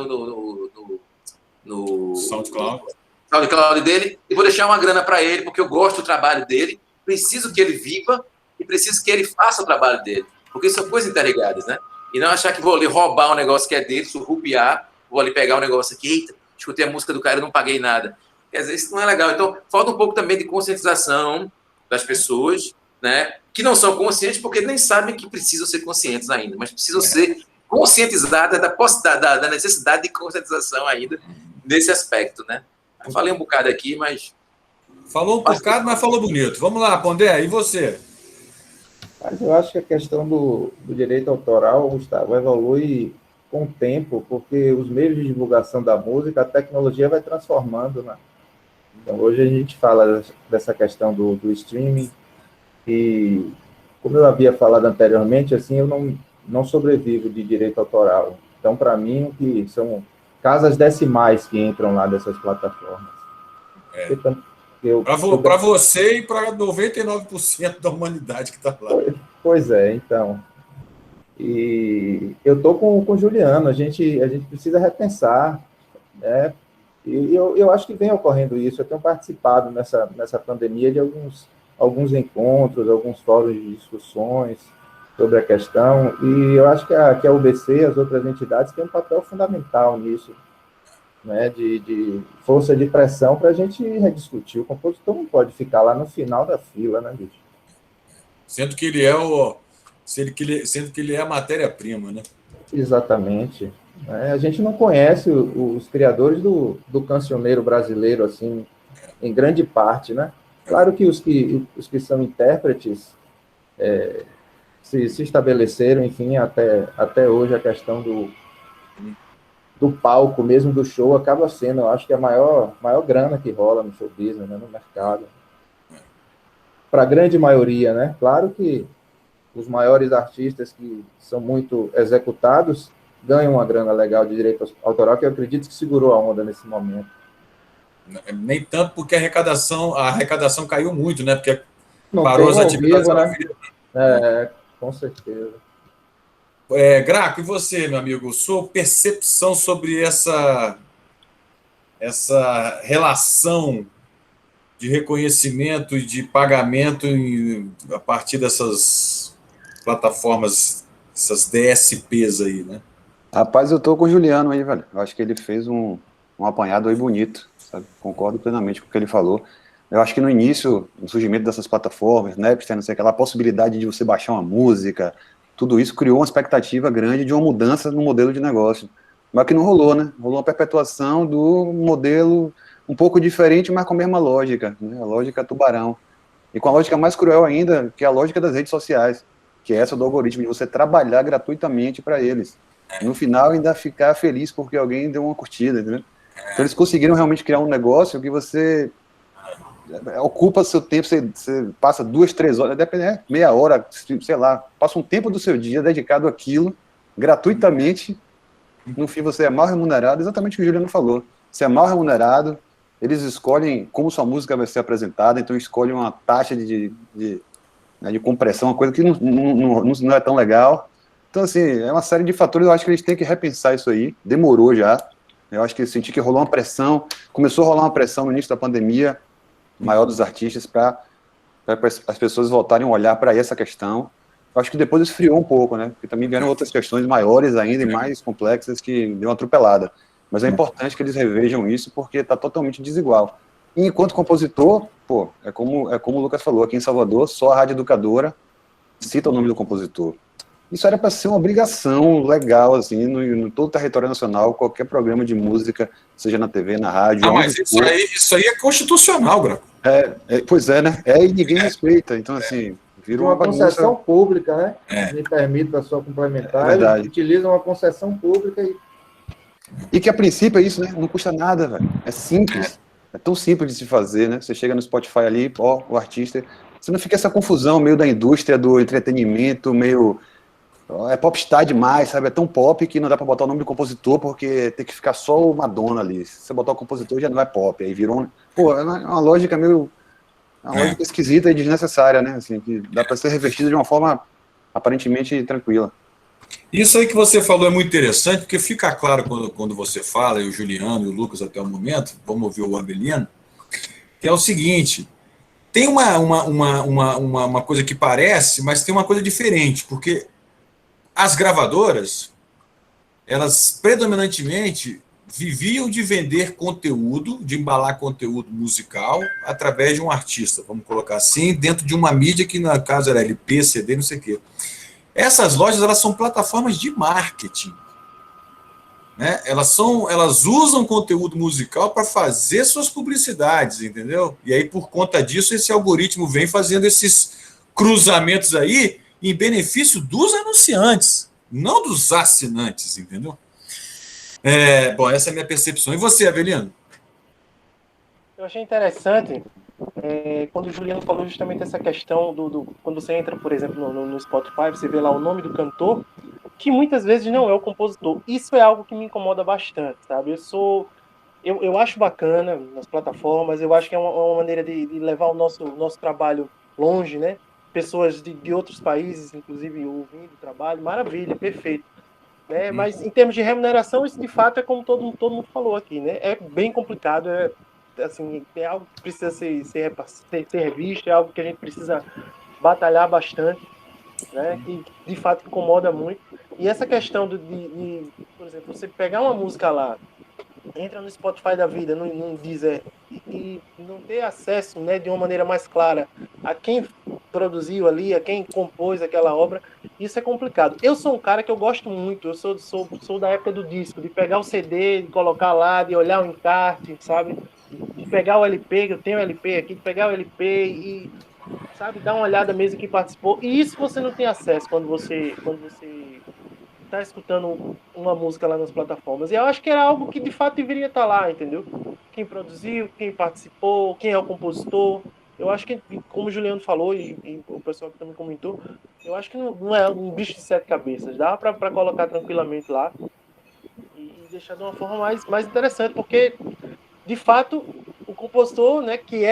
Speaker 2: no SoundCloud dele, e vou deixar uma grana para ele, porque eu gosto do trabalho dele, preciso que ele viva e preciso que ele faça o trabalho dele. Porque são coisas interligadas, né? E não achar que vou ali roubar um negócio que é dele, surrupiar, vou ali pegar um negócio aqui, eita, escutei a música do cara e não paguei nada. Quer dizer, isso não é legal. Então, falta um pouco também de conscientização das pessoas, né, que não são conscientes porque nem sabem que precisam ser conscientes ainda, mas precisam ser conscientizadas da necessidade de conscientização ainda nesse aspecto, né? Eu falei um bocado aqui, mas...
Speaker 1: Falou um bocado, mas falou bonito. Vamos lá, Pondé, e você?
Speaker 3: Mas eu acho que a questão do direito autoral, Gustavo, evolui com o tempo, porque os meios de divulgação da música, a tecnologia vai transformando, né? Então, hoje a gente fala dessa questão do streaming, e, como eu havia falado anteriormente, assim, eu não sobrevivo de direito autoral. Então, para mim, que são casas decimais que entram lá dessas plataformas.
Speaker 1: Para você e para 99% da humanidade que está lá.
Speaker 3: Pois é, então... E eu estou com o Juliano, a gente precisa repensar, né? E eu acho que vem ocorrendo isso. Eu tenho participado nessa pandemia de alguns encontros, alguns fóruns de discussões sobre a questão, e eu acho que a UBC, as outras entidades, têm um papel fundamental nisso, né? De força de pressão para a gente rediscutir. O compositor não pode ficar lá no final da fila, né, bicho?
Speaker 1: Sendo que ele é a matéria-prima, né?
Speaker 3: Exatamente. A gente não conhece os criadores do cancioneiro brasileiro, assim, em grande parte, né? Claro que os que são intérpretes se estabeleceram, enfim, até hoje a questão do palco mesmo, do show, acaba sendo, eu acho que a maior grana que rola no show business, né, no mercado. Para a grande maioria, né? Claro que os maiores artistas que são muito executados ganham uma grana legal de direito autoral, que eu acredito que segurou a onda nesse momento.
Speaker 1: Nem tanto porque a arrecadação caiu muito, né? Porque
Speaker 3: não
Speaker 1: parou as
Speaker 3: tem ao
Speaker 1: atividades.
Speaker 3: vivo, né? Com certeza.
Speaker 1: Graco, e você, meu amigo? Sua percepção sobre essa relação de reconhecimento e de pagamento a partir dessas plataformas, essas DSPs aí, né?
Speaker 4: Rapaz, eu tô com o Juliano aí, velho. Eu acho que ele fez um apanhado aí bonito, sabe? Concordo plenamente com o que ele falou. Eu acho que no início, no surgimento dessas plataformas, Napster, não sei aquela possibilidade de você baixar uma música, tudo isso criou uma expectativa grande de uma mudança no modelo de negócio. Mas que não rolou, né? Rolou uma perpetuação do modelo um pouco diferente, mas com a mesma lógica, né? A lógica tubarão. E com a lógica mais cruel ainda, que é a lógica das redes sociais, que é essa do algoritmo, de você trabalhar gratuitamente para eles. No final, ainda ficar feliz porque alguém deu uma curtida, entendeu? Então, eles conseguiram realmente criar um negócio que você ocupa seu tempo, você passa 2, 3 horas, depende, meia hora, sei lá, passa um tempo do seu dia dedicado àquilo, gratuitamente. No fim, você é mal remunerado, exatamente o que o Juliano falou. Você é mal remunerado, eles escolhem como sua música vai ser apresentada, então escolhem uma taxa de compressão, uma coisa que não é tão legal. Então, assim, é uma série de fatores, eu acho que eles têm que repensar isso aí, demorou já. Eu acho que eu senti que rolou uma pressão, começou a rolar uma pressão no início da pandemia, maior dos artistas, para as pessoas voltarem a olhar para essa questão. Eu acho que depois esfriou um pouco, né? Porque também vieram outras questões maiores ainda e mais complexas que deu uma atropelada. Mas é importante que eles revejam isso, porque está totalmente desigual. E enquanto compositor, pô, é como o Lucas falou, aqui em Salvador, só a Rádio Educadora cita o nome do compositor. Isso era para ser uma obrigação legal, assim, no todo o território nacional, qualquer programa de música, seja na TV, na rádio.
Speaker 1: Mas isso aí é constitucional, Graco.
Speaker 3: Pois é, né?
Speaker 4: E ninguém respeita. Então, assim, virou uma bagunça.
Speaker 3: Concessão pública, né? Me permite a sua complementar. Eles utilizam uma concessão pública
Speaker 4: e que a princípio é isso, né? Não custa nada, velho. É simples. É tão simples de se fazer, né? Você chega no Spotify ali, o artista. Você não fica essa confusão meio da indústria, do entretenimento, meio. É popstar demais, sabe? É tão pop que não dá pra botar o nome do compositor, porque tem que ficar só o Madonna ali. Se você botar o compositor, já não é pop. Aí virou. Pô, é uma lógica meio. Uma lógica esquisita e desnecessária, né? Assim, que dá pra ser revestida de uma forma aparentemente tranquila.
Speaker 1: Isso aí que você falou é muito interessante, porque fica claro quando você fala, e o Juliano e o Lucas até o momento, vamos ouvir o Abelino, que é o seguinte: tem uma coisa que parece, mas tem uma coisa diferente, porque as gravadoras, elas predominantemente viviam de vender conteúdo, de embalar conteúdo musical através de um artista, vamos colocar assim, dentro de uma mídia que, no caso, era LP, CD, não sei o quê. Essas lojas, elas são plataformas de marketing, né? Elas usam conteúdo musical para fazer suas publicidades, entendeu? E aí, por conta disso, esse algoritmo vem fazendo esses cruzamentos aí em benefício dos anunciantes, não dos assinantes, entendeu? Bom, essa é a minha percepção. E você, Avelino?
Speaker 5: Eu achei interessante quando o Juliano falou justamente essa questão quando você entra, por exemplo, no Spotify, você vê lá o nome do cantor, que muitas vezes não é o compositor. Isso é algo que me incomoda bastante, sabe? Eu acho bacana nas plataformas, eu acho que é uma maneira de levar o nosso trabalho longe, né? Pessoas de outros países, inclusive, ouvindo o trabalho, maravilha, perfeito. Né? Mas em termos de remuneração, isso de fato é como todo mundo falou aqui, né? É bem complicado, assim, é algo que precisa ser revisto, é algo que a gente precisa batalhar bastante, né? Que de fato incomoda muito. E essa questão por exemplo, você pegar uma música lá, entra no Spotify da vida, no Deezer, e não ter acesso, né, de uma maneira mais clara a quem produziu ali, a quem compôs aquela obra, isso é complicado. Eu sou um cara que eu gosto muito, eu sou da época do disco, de pegar o CD, de colocar lá, de olhar o encarte, sabe? De pegar o LP, que eu tenho o LP aqui, de pegar o LP e, sabe, dar uma olhada mesmo quem participou. E isso você não tem acesso quando você tá escutando uma música lá nas plataformas. E eu acho que era algo que de fato deveria estar lá, entendeu? Quem produziu, quem participou, quem é o compositor. Eu acho que, como o Juliano falou e o pessoal que também comentou, eu acho que não é um bicho de 7 cabeças. Dá para colocar tranquilamente lá deixar de uma forma mais interessante, porque, de fato, o compositor, né, que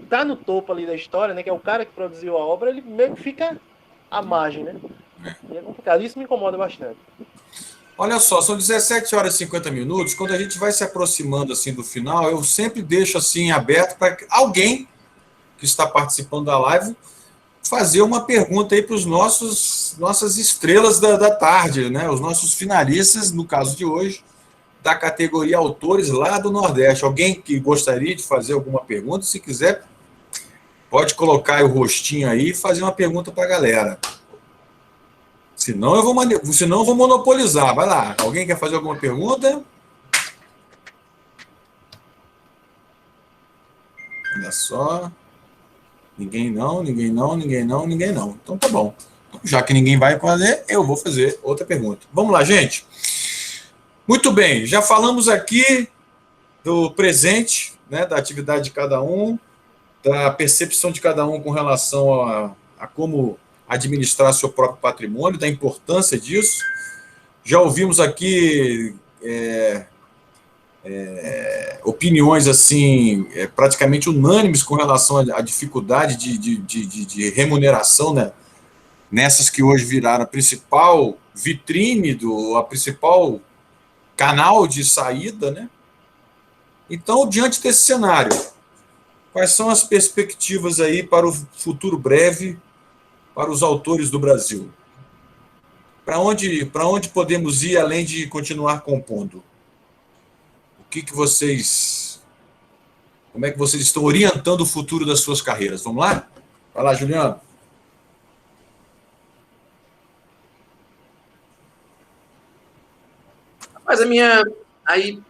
Speaker 5: tá no topo ali da história, né, que é o cara que produziu a obra, ele meio que fica à margem, né? E é complicado. Isso me incomoda bastante.
Speaker 1: Olha só, são 17 horas e 50 minutos. Quando a gente vai se aproximando assim do final, eu sempre deixo assim aberto para alguém que está participando da live fazer uma pergunta aí para os nossas estrelas da tarde, né? Os nossos finalistas, no caso de hoje, da categoria Autores lá do Nordeste. Alguém que gostaria de fazer alguma pergunta, se quiser, pode colocar aí o rostinho aí e fazer uma pergunta para a galera. Senão eu vou monopolizar. Vai lá. Alguém quer fazer alguma pergunta? Olha só. Ninguém não. Então tá bom. Já que ninguém vai fazer, eu vou fazer outra pergunta. Vamos lá, gente. Muito bem. Já falamos aqui do presente, né, da atividade de cada um, da percepção de cada um com relação a como administrar seu próprio patrimônio, da importância disso. Já ouvimos aqui opiniões assim praticamente unânimes com relação à dificuldade de remuneração, né, nessas que hoje viraram a principal vitrine, a principal canal de saída, né? Então, diante desse cenário, quais são as perspectivas aí para o futuro breve para os autores do Brasil? Para onde podemos ir além de continuar compondo? Como é que vocês estão orientando o futuro das suas carreiras? Vamos lá? Vai lá, Juliano.
Speaker 2: Mas aí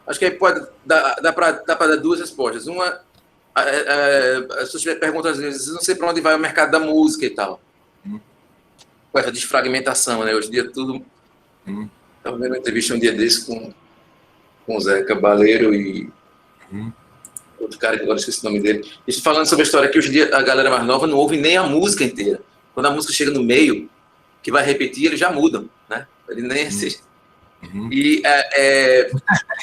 Speaker 2: acho que aí dá para dar duas respostas. Uma, as pessoas perguntam às vezes, não sei para onde vai o mercado da música e tal. Com essa desfragmentação, né? Hoje em dia tudo... Estava vendo uma entrevista um dia desse com o Zé Cabaleiro e outro cara que agora esqueci o nome dele. Eles falando sobre a história que hoje em dia a galera mais nova não ouve nem a música inteira. Quando a música chega no meio, que vai repetir, eles já mudam, né? Ele nem assiste. E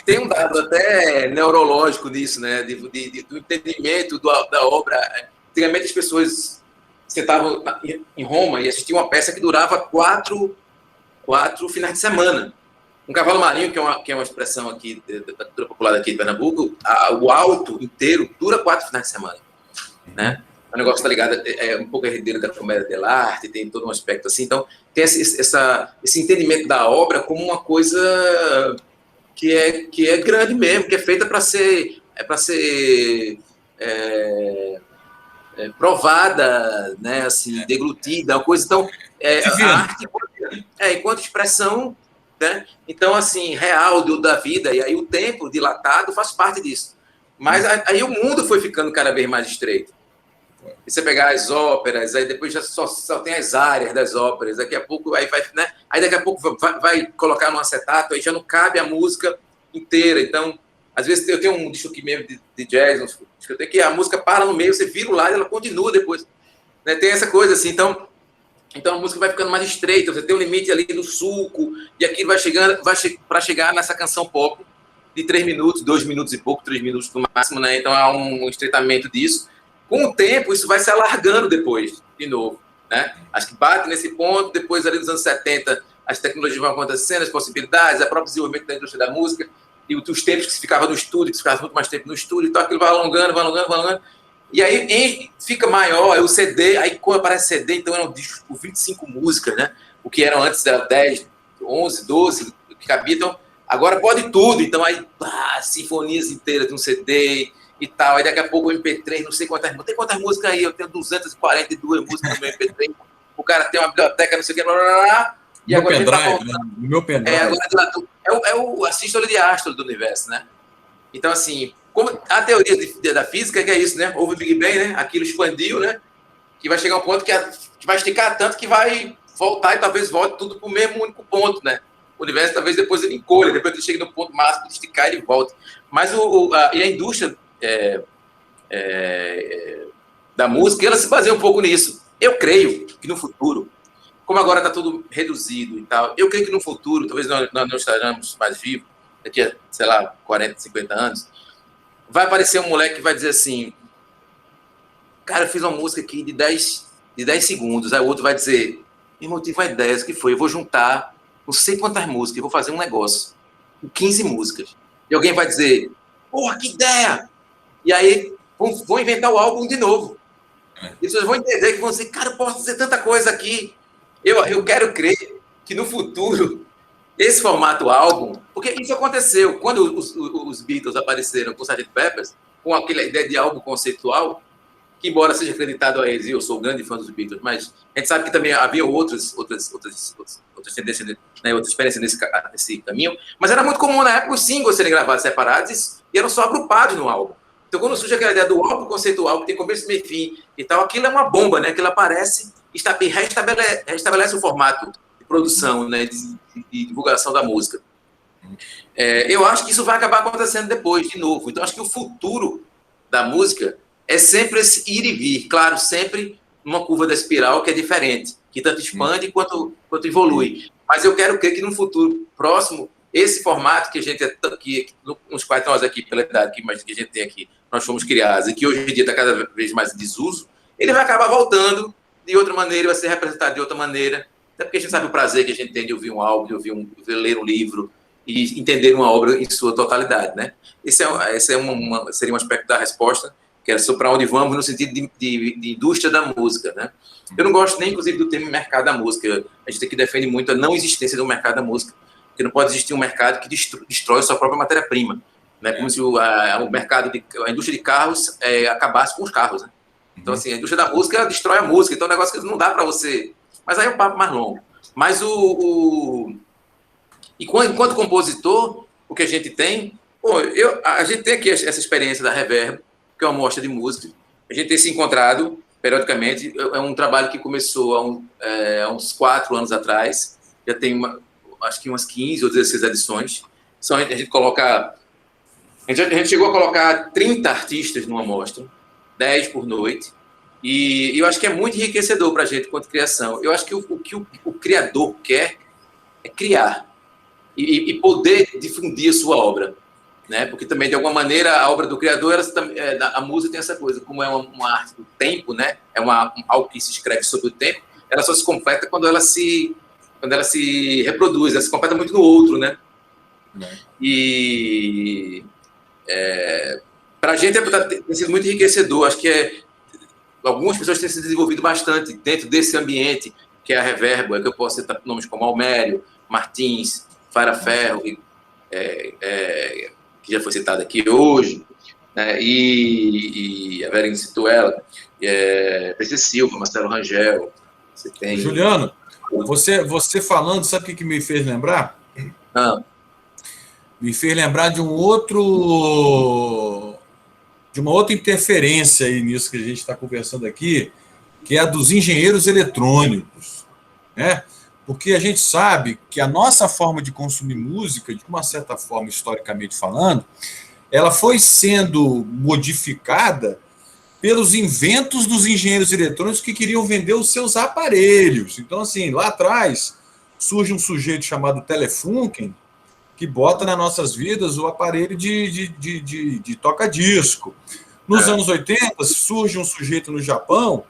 Speaker 2: tem um dado até neurológico nisso, né? Do entendimento da obra. Antigamente as pessoas sentavam em Roma e assistiam uma peça que durava quatro finais de semana. Um cavalo marinho, que é uma expressão aqui da cultura popular daqui de Pernambuco, o alto inteiro dura 4 finais de semana, né? O negócio está ligado, um pouco herdeiro da comédia dell'arte, tem todo um aspecto assim. Então, tem esse entendimento da obra como uma coisa que é grande mesmo, que é feita para ser provada, né, assim, deglutida, uma coisa. Então, a arte enquanto expressão, né? Então, assim, real da vida, e aí o tempo dilatado faz parte disso. Mas aí o mundo foi ficando cada vez mais estreito. E você pegar as óperas, aí depois já só tem as áreas das óperas, daqui a pouco aí daqui a pouco vai colocar no acetato, aí já não cabe a música inteira. Então, às vezes eu tenho um disco aqui mesmo de jazz, eu tenho que a música para no meio, você vira o lado e ela continua depois, né? Tem essa coisa assim, então a música vai ficando mais estreita, você tem um limite ali do sulco, e aquilo vai para chegar nessa canção pop de 3 minutos, 2 minutos e pouco, 3 minutos no máximo, né? Então há um estreitamento disso. Com o tempo, isso vai se alargando depois, de novo, né? Acho que bate nesse ponto, depois ali dos anos 70, as tecnologias vão acontecendo, as possibilidades, o próprio desenvolvimento da indústria da música, e os tempos que se ficava no estúdio, que se ficava muito mais tempo no estúdio, então aquilo vai alongando, e aí fica maior, o CD, aí quando aparece CD, então é um disco com 25 músicas, né? O que eram antes era 10, 11, 12, que cabia, então agora pode tudo, então aí sinfonias inteiras de um CD e tal, aí daqui a pouco o MP3, não sei quantas músicas, tem quantas músicas aí, eu tenho 242 músicas no meu MP3, o cara tem uma biblioteca, não sei o que, blá, blá, blá, e
Speaker 1: no
Speaker 2: agora
Speaker 1: pendrive, né? No meu pendrive.
Speaker 2: A sístole de Astro do universo, né? Então, assim, como a teoria da física que é isso, né? Houve o Big Bang, né? Aquilo expandiu, né? Que vai chegar um ponto que vai esticar tanto que vai voltar e talvez volte tudo para o mesmo único ponto, né? O universo talvez depois ele encolha, depois ele chega no ponto máximo de esticar e ele volta. Mas e a indústria da música, ela se baseia um pouco nisso. Eu creio que no futuro como agora está tudo reduzido e tal, eu creio que no futuro, talvez nós não estaremos mais vivos, daqui a, sei lá, 40, 50 anos, vai aparecer um moleque que vai dizer assim, cara, eu fiz uma música aqui de 10 segundos, aí o outro vai dizer, irmão, eu tive uma ideia, o que foi? Eu vou juntar não sei quantas músicas, eu vou fazer um negócio com 15 músicas. E alguém vai dizer, porra, que ideia! E aí vão inventar o álbum de novo. E vocês vão entender que vão dizer, cara, eu posso fazer tanta coisa aqui. Eu quero crer que no futuro, esse formato álbum, porque isso aconteceu, quando os Beatles apareceram com o Sgt. Peppers, com aquela ideia de álbum conceitual, que embora seja acreditado a eles, e eu sou um grande fã dos Beatles, mas a gente sabe que também havia outras tendências, né, outras experiências nesse caminho, mas era muito comum na época os singles serem gravados separados e eram só agrupados no álbum. Então, quando surge aquela ideia do álbum conceitual, que tem começo, meio e fim e tal, aquilo é uma bomba, né? Aquilo aparece e restabelece o formato de produção, né? De divulgação da música. Eu acho que isso vai acabar acontecendo depois, de novo. Então, acho que o futuro da música é sempre esse ir e vir. Claro, sempre uma curva da espiral que é diferente, que tanto expande quanto evolui. Mas eu quero crer que no futuro próximo, esse formato que a gente, uns quais nós aqui, pela idade que a gente tem aqui, nós fomos criados, e que hoje em dia está cada vez mais em desuso, ele vai acabar voltando de outra maneira, vai ser representado de outra maneira, até porque a gente sabe o prazer que a gente tem de ouvir um álbum, de ler um livro, e entender uma obra em sua totalidade, né? Esse seria um aspecto da resposta, que era para onde vamos no sentido de indústria da música, né? Eu não gosto nem, inclusive, do termo mercado da música. A gente aqui defende muito a não existência do mercado da música, porque não pode existir um mercado que destrói a sua própria matéria-prima, né? Como se o mercado, a indústria de carros acabasse com os carros, né? Então, assim, a indústria da música destrói a música, então é um negócio que não dá para você... Mas aí é um papo mais longo. Mas enquanto compositor, o que a gente tem... a gente tem aqui essa experiência da Reverb, que é uma mostra de música. A gente tem se encontrado periodicamente. É um trabalho que começou há uns 4 anos atrás. Já tem, acho que umas 15 ou 16 edições. A gente coloca... A gente chegou a colocar 30 artistas numa mostra, 10 por noite. E eu acho que é muito enriquecedor para a gente quanto criação. Eu acho que o que o criador quer é criar e poder difundir a sua obra, né? Porque também, de alguma maneira, a obra do criador, a música tem essa coisa, como é uma arte do tempo, né? Algo que se escreve sobre o tempo, ela só se completa quando ela se reproduz, ela se completa muito no outro, né? E para a gente tem sido muito enriquecedor. Acho que algumas pessoas têm se desenvolvido bastante dentro desse ambiente, que é a Reverb, que eu posso citar nomes como Almério, Martins, Fara Ferro, que já foi citada aqui hoje, né? E a Vera citou ela, PC Silva, Marcelo Rangel. Você tem...
Speaker 1: Juliano, você falando, sabe o que me fez lembrar? Me fez lembrar de uma outra interferência aí nisso que a gente está conversando aqui, que é a dos engenheiros eletrônicos, né? Porque a gente sabe que a nossa forma de consumir música, de uma certa forma, historicamente falando, ela foi sendo modificada pelos inventos dos engenheiros eletrônicos que queriam vender os seus aparelhos. Então, assim, lá atrás, surge um sujeito chamado Telefunken, que bota nas nossas vidas o aparelho de toca-disco. Nos anos 80, surge um sujeito no Japão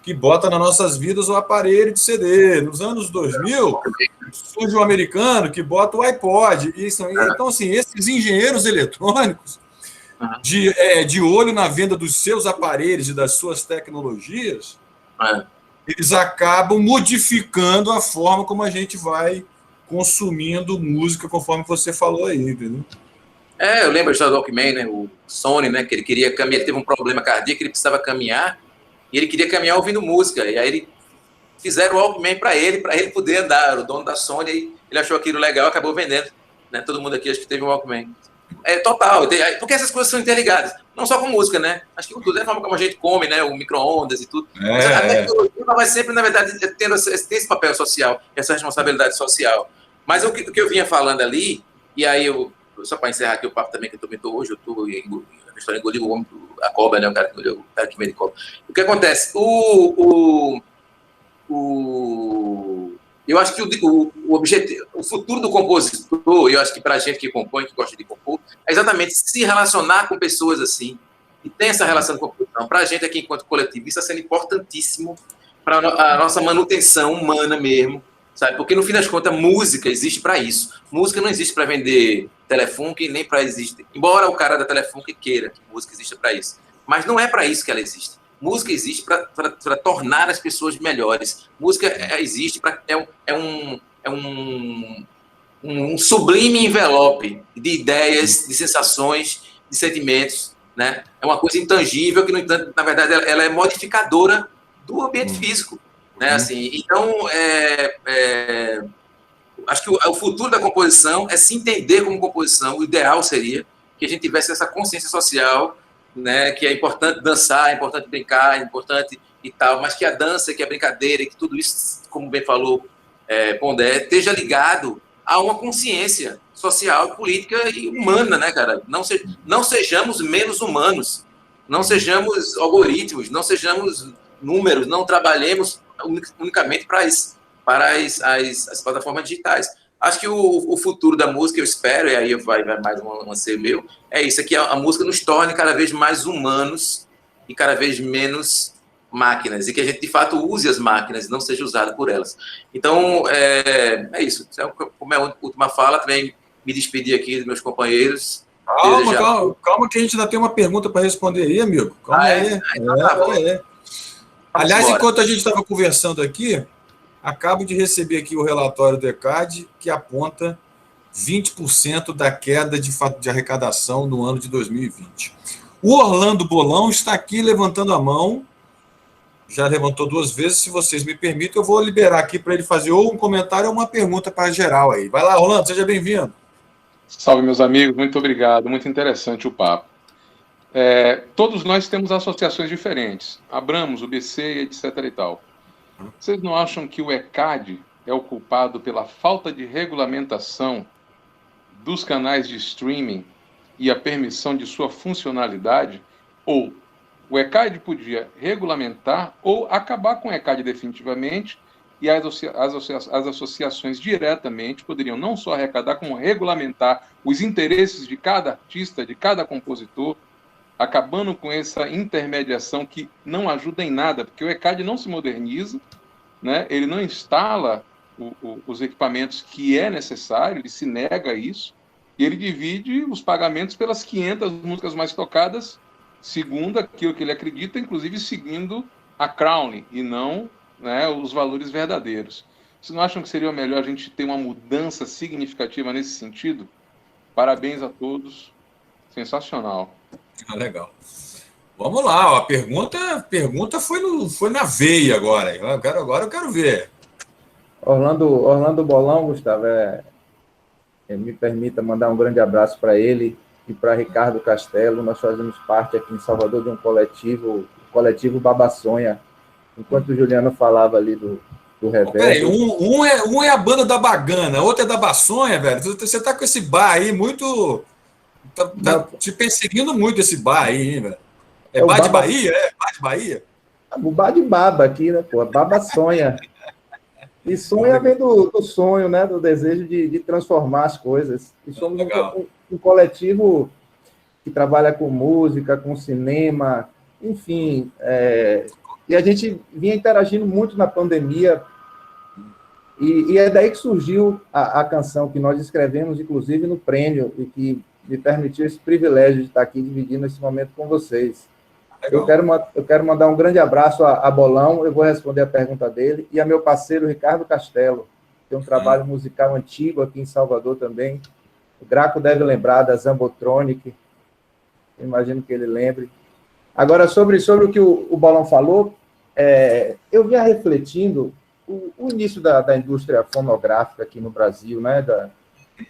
Speaker 1: que bota nas nossas vidas o aparelho de CD. Nos anos 2000, surge um americano que bota o iPod. Então, assim, esses engenheiros eletrônicos, de olho na venda dos seus aparelhos e das suas tecnologias, eles acabam modificando a forma como a gente vai consumindo música, conforme você falou aí, entendeu?
Speaker 2: Eu lembro a história do Walkman, né? O Sony, né? Que ele queria caminhar, ele teve um problema cardíaco, ele precisava caminhar, e ele queria caminhar ouvindo música. E aí ele fizeram o Walkman para ele poder andar. O dono da Sony, ele achou aquilo legal, acabou vendendo, né? Todo mundo aqui acho que teve um Walkman. Total, porque essas coisas são interligadas, não só com música, né? Acho que com tudo, é a forma como a gente come, né? O micro-ondas e tudo. Mas a tecnologia vai sempre, na verdade, tendo esse papel social, essa responsabilidade social. Mas o que eu vinha falando ali, e aí só para encerrar aqui o papo também que eu também estou hoje, eu estou a história engoliu o homem, a cobra, né? O cara que engoliu, o cara que vende cobra. O que acontece? eu acho que o objetivo, o futuro do compositor, eu acho que para a gente que compõe, que gosta de compor, é exatamente se relacionar com pessoas assim, e tem essa relação com a composição. Para a gente aqui, enquanto coletivo, isso está sendo importantíssimo para a nossa manutenção humana mesmo, sabe? Porque, no fim das contas, música existe para isso. Música não existe para vender telefone, nem para existir. Embora o cara da telefone queira que música exista para isso. Mas não é para isso que ela existe. Música existe para tornar as pessoas melhores. Música existe para... um sublime envelope de ideias, de sensações, de sentimentos, né? É uma coisa intangível que, no entanto, na verdade, ela é modificadora do ambiente físico, né? Assim, então, acho que o futuro da composição é se entender como composição. O ideal seria que a gente tivesse essa consciência social, né? Que é importante dançar, é importante brincar, é importante e tal, mas que a dança, que a brincadeira, que tudo isso, como bem falou Pondé, esteja ligado a uma consciência social, política e humana, né, cara? Não sejamos menos humanos, não sejamos algoritmos, não sejamos números, não trabalhemos unicamente para as plataformas digitais. Acho que o futuro da música, eu espero, e aí vai mais um ser meu, é isso, é que a música nos torne cada vez mais humanos e cada vez menos máquinas, e que a gente, de fato, use as máquinas e não seja usado por elas. Então, é isso. Como é a última fala, também me despedir aqui dos meus companheiros.
Speaker 1: Calma que a gente ainda tem uma pergunta para responder aí, amigo. Calma aí.
Speaker 2: Então tá bom.
Speaker 1: Aliás, enquanto a gente estava conversando aqui, acabo de receber aqui o relatório do ECAD, que aponta 20% da queda de arrecadação no ano de 2020. O Orlando Bolão está aqui levantando a mão, já levantou 2 vezes, se vocês me permitem, eu vou liberar aqui para ele fazer ou um comentário ou uma pergunta para geral aí. Vai lá, Orlando, seja bem-vindo.
Speaker 6: Salve, meus amigos, muito obrigado, muito interessante o papo. Todos nós temos associações diferentes, Abramos, o BC, etc. e tal. Vocês não acham que o ECAD é o culpado pela falta de regulamentação dos canais de streaming e a permissão de sua funcionalidade? Ou o ECAD podia regulamentar ou acabar com o ECAD definitivamente, e as associações diretamente poderiam não só arrecadar, como regulamentar os interesses de cada artista, de cada compositor, acabando com essa intermediação que não ajuda em nada, porque o ECAD não se moderniza, né? Ele não instala os equipamentos que é necessário, ele se nega a isso, e ele divide os pagamentos pelas 500 músicas mais tocadas, segundo aquilo que ele acredita, inclusive seguindo a Crowley, e não, né, os valores verdadeiros. Vocês não acham que seria melhor a gente ter uma mudança significativa nesse sentido? Parabéns a todos. Sensacional.
Speaker 1: Legal. Vamos lá, ó. A pergunta foi na veia agora. Agora eu quero ver.
Speaker 3: Orlando Bolão, Gustavo, me permita mandar um grande abraço para ele e para Ricardo Castelo. Nós fazemos parte aqui em Salvador de um coletivo, o coletivo Babaçonha. Enquanto o Juliano falava ali do reverso.
Speaker 1: Peraí, um é a banda da Bagana, outro é da Baçonha, velho. Você tá com esse bar aí muito... Tá te perseguindo muito esse bar aí, velho. Bar de Bahia? Bar de Bahia?
Speaker 3: O bar de baba aqui, né, pô? Baba sonha. E sonha vem do sonho, né? Do desejo de transformar as coisas. E somos um coletivo que trabalha com música, com cinema, enfim. E a gente vinha interagindo muito na pandemia. E é daí que surgiu a canção que nós escrevemos, inclusive, no Prêmio, e que me permitiu esse privilégio de estar aqui dividindo esse momento com vocês. Eu quero mandar um grande abraço a Bolão, eu vou responder a pergunta dele, e a meu parceiro Ricardo Castelo, que tem um trabalho musical antigo aqui em Salvador também. O Graco deve lembrar da Zambotronic, imagino que ele lembre. Agora, sobre o que o Bolão falou, eu vinha refletindo o início da indústria fonográfica aqui no Brasil, né,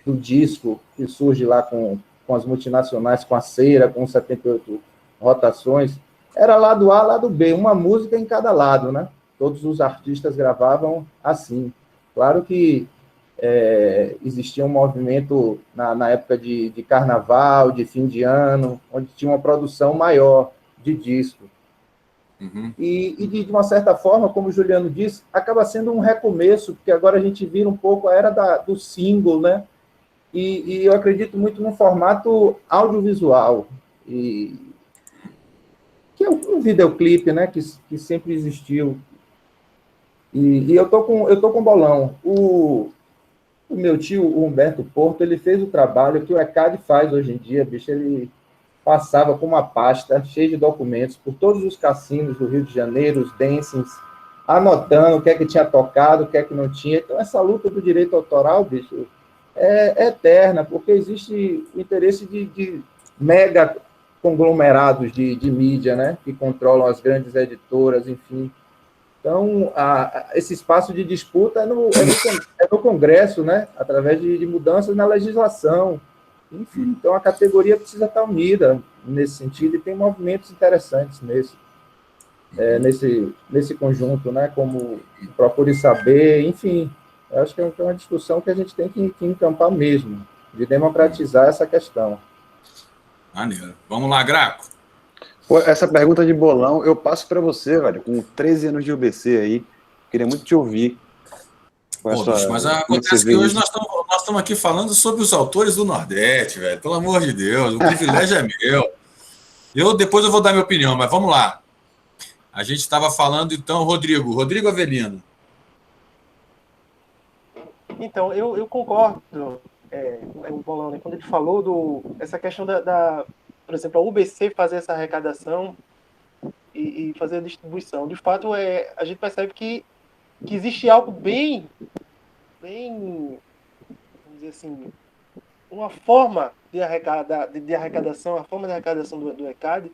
Speaker 3: do disco, que surge lá com as multinacionais, com a Cera, com 78 rotações, era lado A, lado B, uma música em cada lado, né? Todos os artistas gravavam assim. Claro que existia um movimento na época de carnaval, de fim de ano, onde tinha uma produção maior de disco. E de uma certa forma, como o Juliano disse, acaba sendo um recomeço, porque agora a gente vira um pouco a era do single, né? E eu acredito muito no formato audiovisual, que é um videoclipe, né? Que sempre existiu. E eu tô com bolão. O meu tio, o Humberto Porto, ele fez o trabalho que o ECAD faz hoje em dia, bicho. Ele passava com uma pasta cheia de documentos por todos os cassinos do Rio de Janeiro, os dancings, anotando o que é que tinha tocado, o que é que não tinha. Então, essa luta do direito autoral, bicho, é eterna, porque existe o interesse de mega conglomerados de mídia, né, que controlam as grandes editoras, enfim. Então, esse espaço de disputa é no Congresso, né, através de mudanças na legislação. Enfim, então a categoria precisa estar unida nesse sentido, e tem movimentos interessantes nesse conjunto, né, como Procure Saber, enfim. Eu acho que é uma discussão que a gente tem que encampar mesmo, de democratizar essa questão.
Speaker 1: Maneiro. Vamos lá, Graco.
Speaker 4: Pô, essa pergunta de bolão, eu passo para você, velho, com 13 anos de UBC aí. Queria muito te ouvir.
Speaker 1: Bicho, mas acontece que hoje nós estamos aqui falando sobre os autores do Nordeste, velho. Pelo amor de Deus, o privilégio é meu. Depois eu vou dar minha opinião, mas vamos lá. A gente estava falando, então, Rodrigo Avelino.
Speaker 5: Então, eu concordo com o Bolão, né? Quando ele falou essa questão por exemplo, a UBC fazer essa arrecadação e fazer a distribuição. De fato, a gente percebe que existe algo bem, vamos dizer assim, uma forma de arrecadação, a forma de arrecadação do ECAD,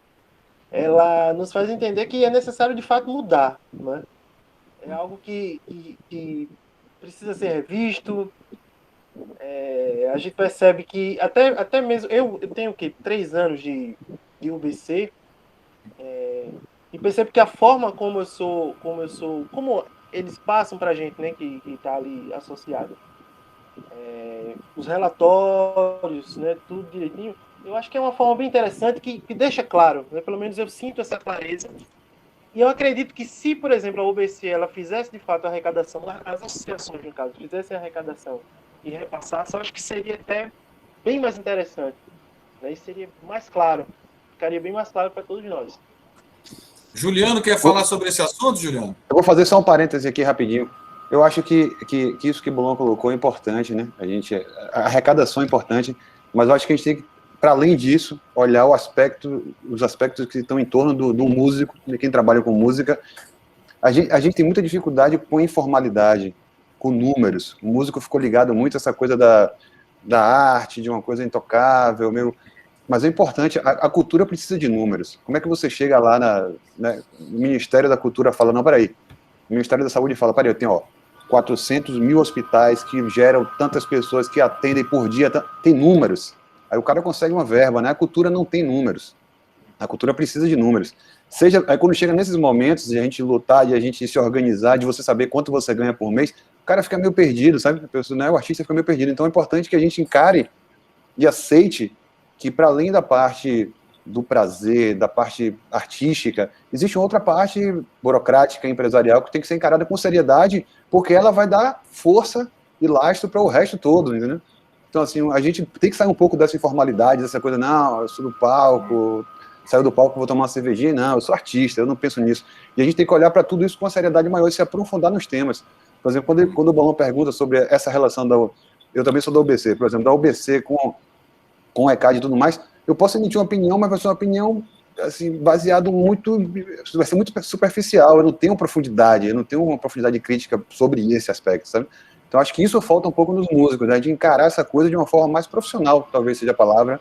Speaker 5: ela nos faz entender que é necessário, de fato, mudar, né? É algo que precisa ser revisto. A gente percebe que até mesmo eu tenho 3 anos de UBC, e percebo que a forma como eles passam para a gente, né, que está ali associado, os relatórios, né, tudo direitinho, eu acho que é uma forma bem interessante que deixa claro, né, pelo menos eu sinto essa clareza. E eu acredito que se, por exemplo, a UBC ela fizesse de fato a arrecadação, as associações, no caso, fizessem a arrecadação e repassasse, eu acho que seria até bem mais interessante, né? E seria mais claro, ficaria bem mais claro para todos nós.
Speaker 1: Juliano, quer falar sobre esse assunto, Juliano?
Speaker 4: Eu vou fazer só um parêntese aqui rapidinho. Eu acho que isso que o Bolão colocou é importante, né? A arrecadação é importante, mas eu acho que a gente tem que, para além disso, olhar os aspectos que estão em torno do músico, de quem trabalha com música. A gente tem muita dificuldade com informalidade, com números. O músico ficou ligado muito a essa coisa da arte, de uma coisa intocável, mas é importante, a cultura precisa de números. Como é que você chega lá no Ministério da Cultura fala, não, peraí, o Ministério da Saúde fala, peraí, eu tenho 400 mil hospitais que geram tantas pessoas que atendem por dia, tem números. Aí o cara consegue uma verba, né? A cultura não tem números. A cultura precisa de números. Aí quando chega nesses momentos de a gente lutar, de a gente se organizar, de você saber quanto você ganha por mês, o cara fica meio perdido, sabe? A pessoa, né? O artista fica meio perdido. Então é importante que a gente encare e aceite que, para além da parte do prazer, da parte artística, existe outra parte burocrática, empresarial, que tem que ser encarada com seriedade, porque ela vai dar força e lastro para o resto todo, entendeu? Então, assim, a gente tem que sair um pouco dessa informalidade, dessa coisa, não, eu sou do palco, saio do palco, vou tomar uma cervejinha, não, eu sou artista, eu não penso nisso. E a gente tem que olhar para tudo isso com uma seriedade maior e se aprofundar nos temas. Por exemplo, quando o Bolão pergunta sobre essa relação eu também sou da UBC, por exemplo, da UBC com o ECAD e tudo mais, eu posso emitir uma opinião, mas vai ser uma opinião, assim, baseado vai ser muito superficial, eu não tenho uma profundidade crítica sobre esse aspecto, sabe? Então, acho que isso falta um pouco nos músicos, né, de encarar essa coisa de uma forma mais profissional, talvez seja a palavra,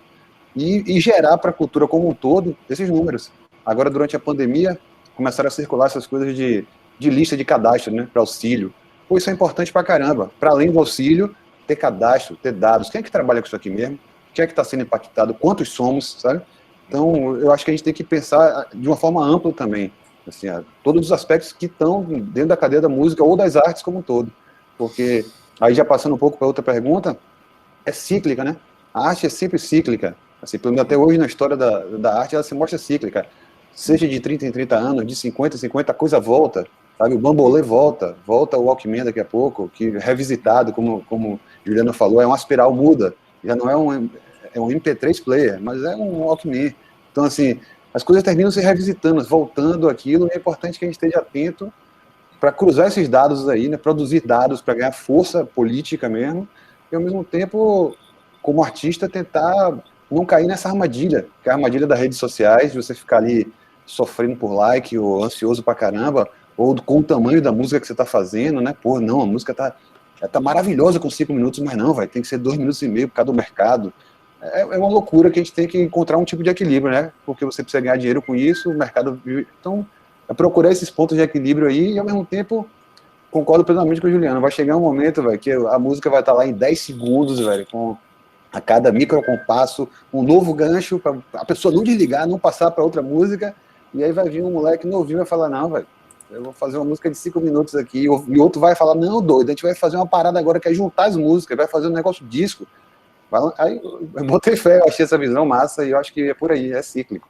Speaker 4: e gerar para a cultura como um todo esses números. Agora, durante a pandemia, começaram a circular essas coisas de lista de cadastro, né, para auxílio. Pô, isso é importante para caramba. Para além do auxílio, ter cadastro, ter dados. Quem é que trabalha com isso aqui mesmo? Quem é que está sendo impactado? Quantos somos, sabe? Então, eu acho que a gente tem que pensar de uma forma ampla também, assim, todos os aspectos que estão dentro da cadeia da música ou das artes como um todo. Porque, aí já passando um pouco para outra pergunta, é cíclica, né? A arte é sempre cíclica. Assim, pelo menos até hoje na história da arte, ela se mostra cíclica. seja de 30 em 30 anos, de 50 em 50, a coisa volta, sabe? O bambolê volta o Walkman daqui a pouco, que revisitado, como Juliana falou, é uma espiral muda, já não é um MP3 player, mas é um Walkman. Então, assim, as coisas terminam se revisitando, voltando aquilo, e é importante que a gente esteja atento para cruzar esses dados aí, né? Produzir dados para ganhar força política mesmo, e ao mesmo tempo, como artista, tentar não cair nessa armadilha, que é a armadilha das redes sociais, de você ficar ali sofrendo por like, ou ansioso pra caramba, ou com o tamanho da música que você tá fazendo, né? Pô, não, a música tá maravilhosa com 5 minutos, mas não, tem que ser 2 minutos e meio por causa do mercado. É uma loucura que a gente tem que encontrar um tipo de equilíbrio, né? Porque você precisa ganhar dinheiro com isso, o mercado... Então, é procurar esses pontos de equilíbrio aí, e ao mesmo tempo, concordo plenamente com o Juliano, vai chegar um momento, velho, que a música vai estar lá em 10 segundos, velho, com a cada microcompasso, um novo gancho para a pessoa não desligar, não passar para outra música, e aí vai vir um moleque novinho e vai falar, não, velho, eu vou fazer uma música de 5 minutos aqui, e outro vai falar, não, doido, a gente vai fazer uma parada agora que é juntar as músicas, vai fazer um negócio disco. Aí eu botei fé, eu achei essa visão massa, e eu acho que é por aí, é cíclico.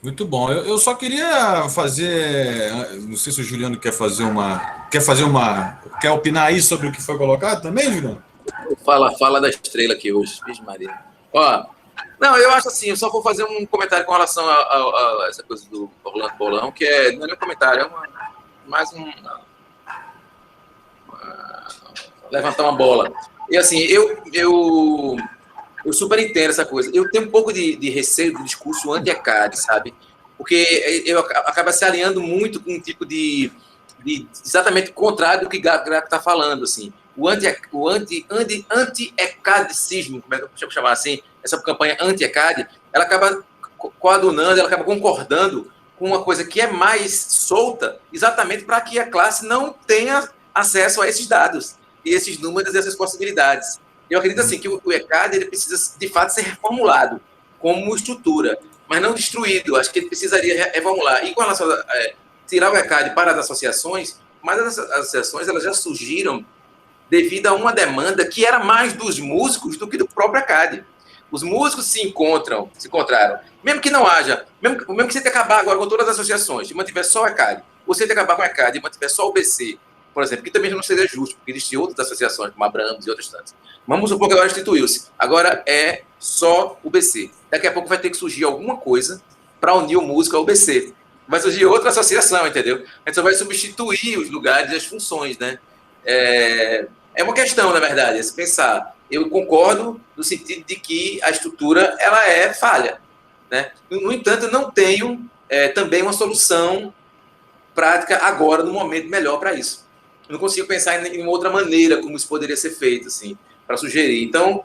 Speaker 1: Muito bom. Eu só queria fazer, não sei se o Juliano quer opinar aí sobre o que foi colocado também, Juliano?
Speaker 2: Fala da estrela aqui hoje, Vixe Maria. Ó, não, eu acho assim, eu só vou fazer um comentário com relação a essa coisa do Orlando Bolão, que não é nem um comentário, é mais levantar uma bola. E assim, eu super entendo essa coisa. Eu tenho um pouco de receio do discurso anti-ECAD, sabe? Porque eu acaba se alinhando muito com um tipo de exatamente o contrário do que o Gato está falando, assim. O anti-ECADicismo, como é que eu vou chamar assim, essa campanha anti-ECAD, ela acaba coadunando, ela acaba concordando com uma coisa que é mais solta, exatamente para que a classe não tenha acesso a esses dados, e esses números e essas possibilidades. Eu acredito assim, que o ECAD ele precisa, de fato, ser reformulado como estrutura, mas não destruído. Acho que ele precisaria reformular. E com relação a tirar o ECAD para as associações, mas as associações elas já surgiram devido a uma demanda que era mais dos músicos do que do próprio ECAD. Os músicos se encontraram, mesmo que não haja, mesmo que você tenha que acabar agora com todas as associações, e mantiver só o ECAD, ou você tenha que acabar com o ECAD e mantiver só o BC, por exemplo, que também não seria justo, porque existem outras associações, como a Abrams e outras tantas. Vamos supor que agora instituiu-se. Agora é só o BC. Daqui a pouco vai ter que surgir alguma coisa para unir o músico ao BC. Vai surgir outra associação, entendeu? A gente só vai substituir os lugares e as funções, né? É uma questão, na verdade, é se pensar. Eu concordo no sentido de que a estrutura ela é falha, né? No entanto, eu não tenho também uma solução prática agora, no momento melhor para isso. Eu não consigo pensar em uma outra maneira como isso poderia ser feito, assim, para sugerir. Então,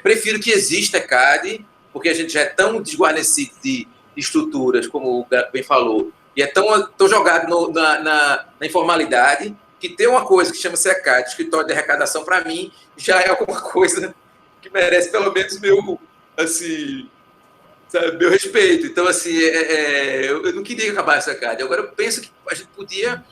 Speaker 2: prefiro que exista ECAD, porque a gente já é tão desguarnecido de estruturas, como o Gato bem falou, e é tão jogado na informalidade, que ter uma coisa que chama-se ECAD, escritório de arrecadação, para mim, já é alguma coisa que merece pelo menos meu respeito. Então, assim, eu não queria acabar essa ECAD. Agora, eu penso que a gente podia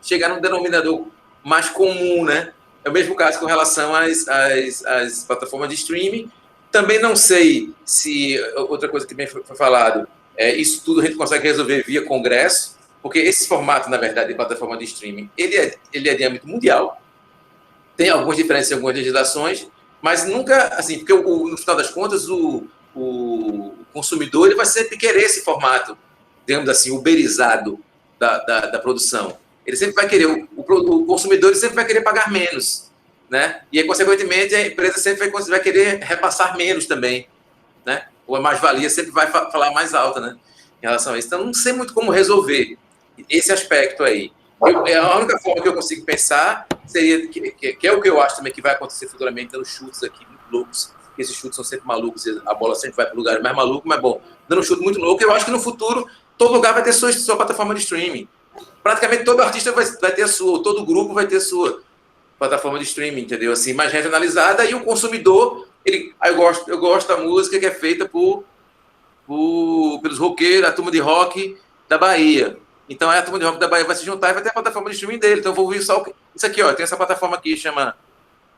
Speaker 2: chegar num denominador mais comum, né? É o mesmo caso com relação às plataformas de streaming. Também não sei se, outra coisa que bem foi falado, isso tudo a gente consegue resolver via congresso, porque esse formato, na verdade, de plataforma de streaming, ele é de âmbito mundial, tem algumas diferenças em algumas legislações, mas nunca, assim, porque no final das contas, o consumidor ele vai sempre querer esse formato, digamos assim, uberizado da produção. Ele sempre vai querer, o consumidor ele sempre vai querer pagar menos, né? E aí, consequentemente, a empresa sempre vai querer repassar menos também, né? Ou a mais-valia sempre vai falar mais alta, né? Em relação a isso. Então, não sei muito como resolver esse aspecto aí. A única forma que eu consigo pensar seria, que é o que eu acho também que vai acontecer futuramente, dando chutes aqui muito loucos, porque esses chutes são sempre malucos, a bola sempre vai para o lugar mais maluco, mas bom, dando um chute muito louco, eu acho que no futuro todo lugar vai ter sua plataforma de streaming. Praticamente todo artista vai ter a sua, todo grupo vai ter a sua plataforma de streaming, entendeu? Assim, mais regionalizada, e o consumidor, eu gosto da música que é feita pelos roqueiros, a turma de rock da Bahia. Então, a turma de rock da Bahia vai se juntar e vai ter a plataforma de streaming dele. Então, eu vou ouvir só isso aqui, ó. Tem essa plataforma aqui, chama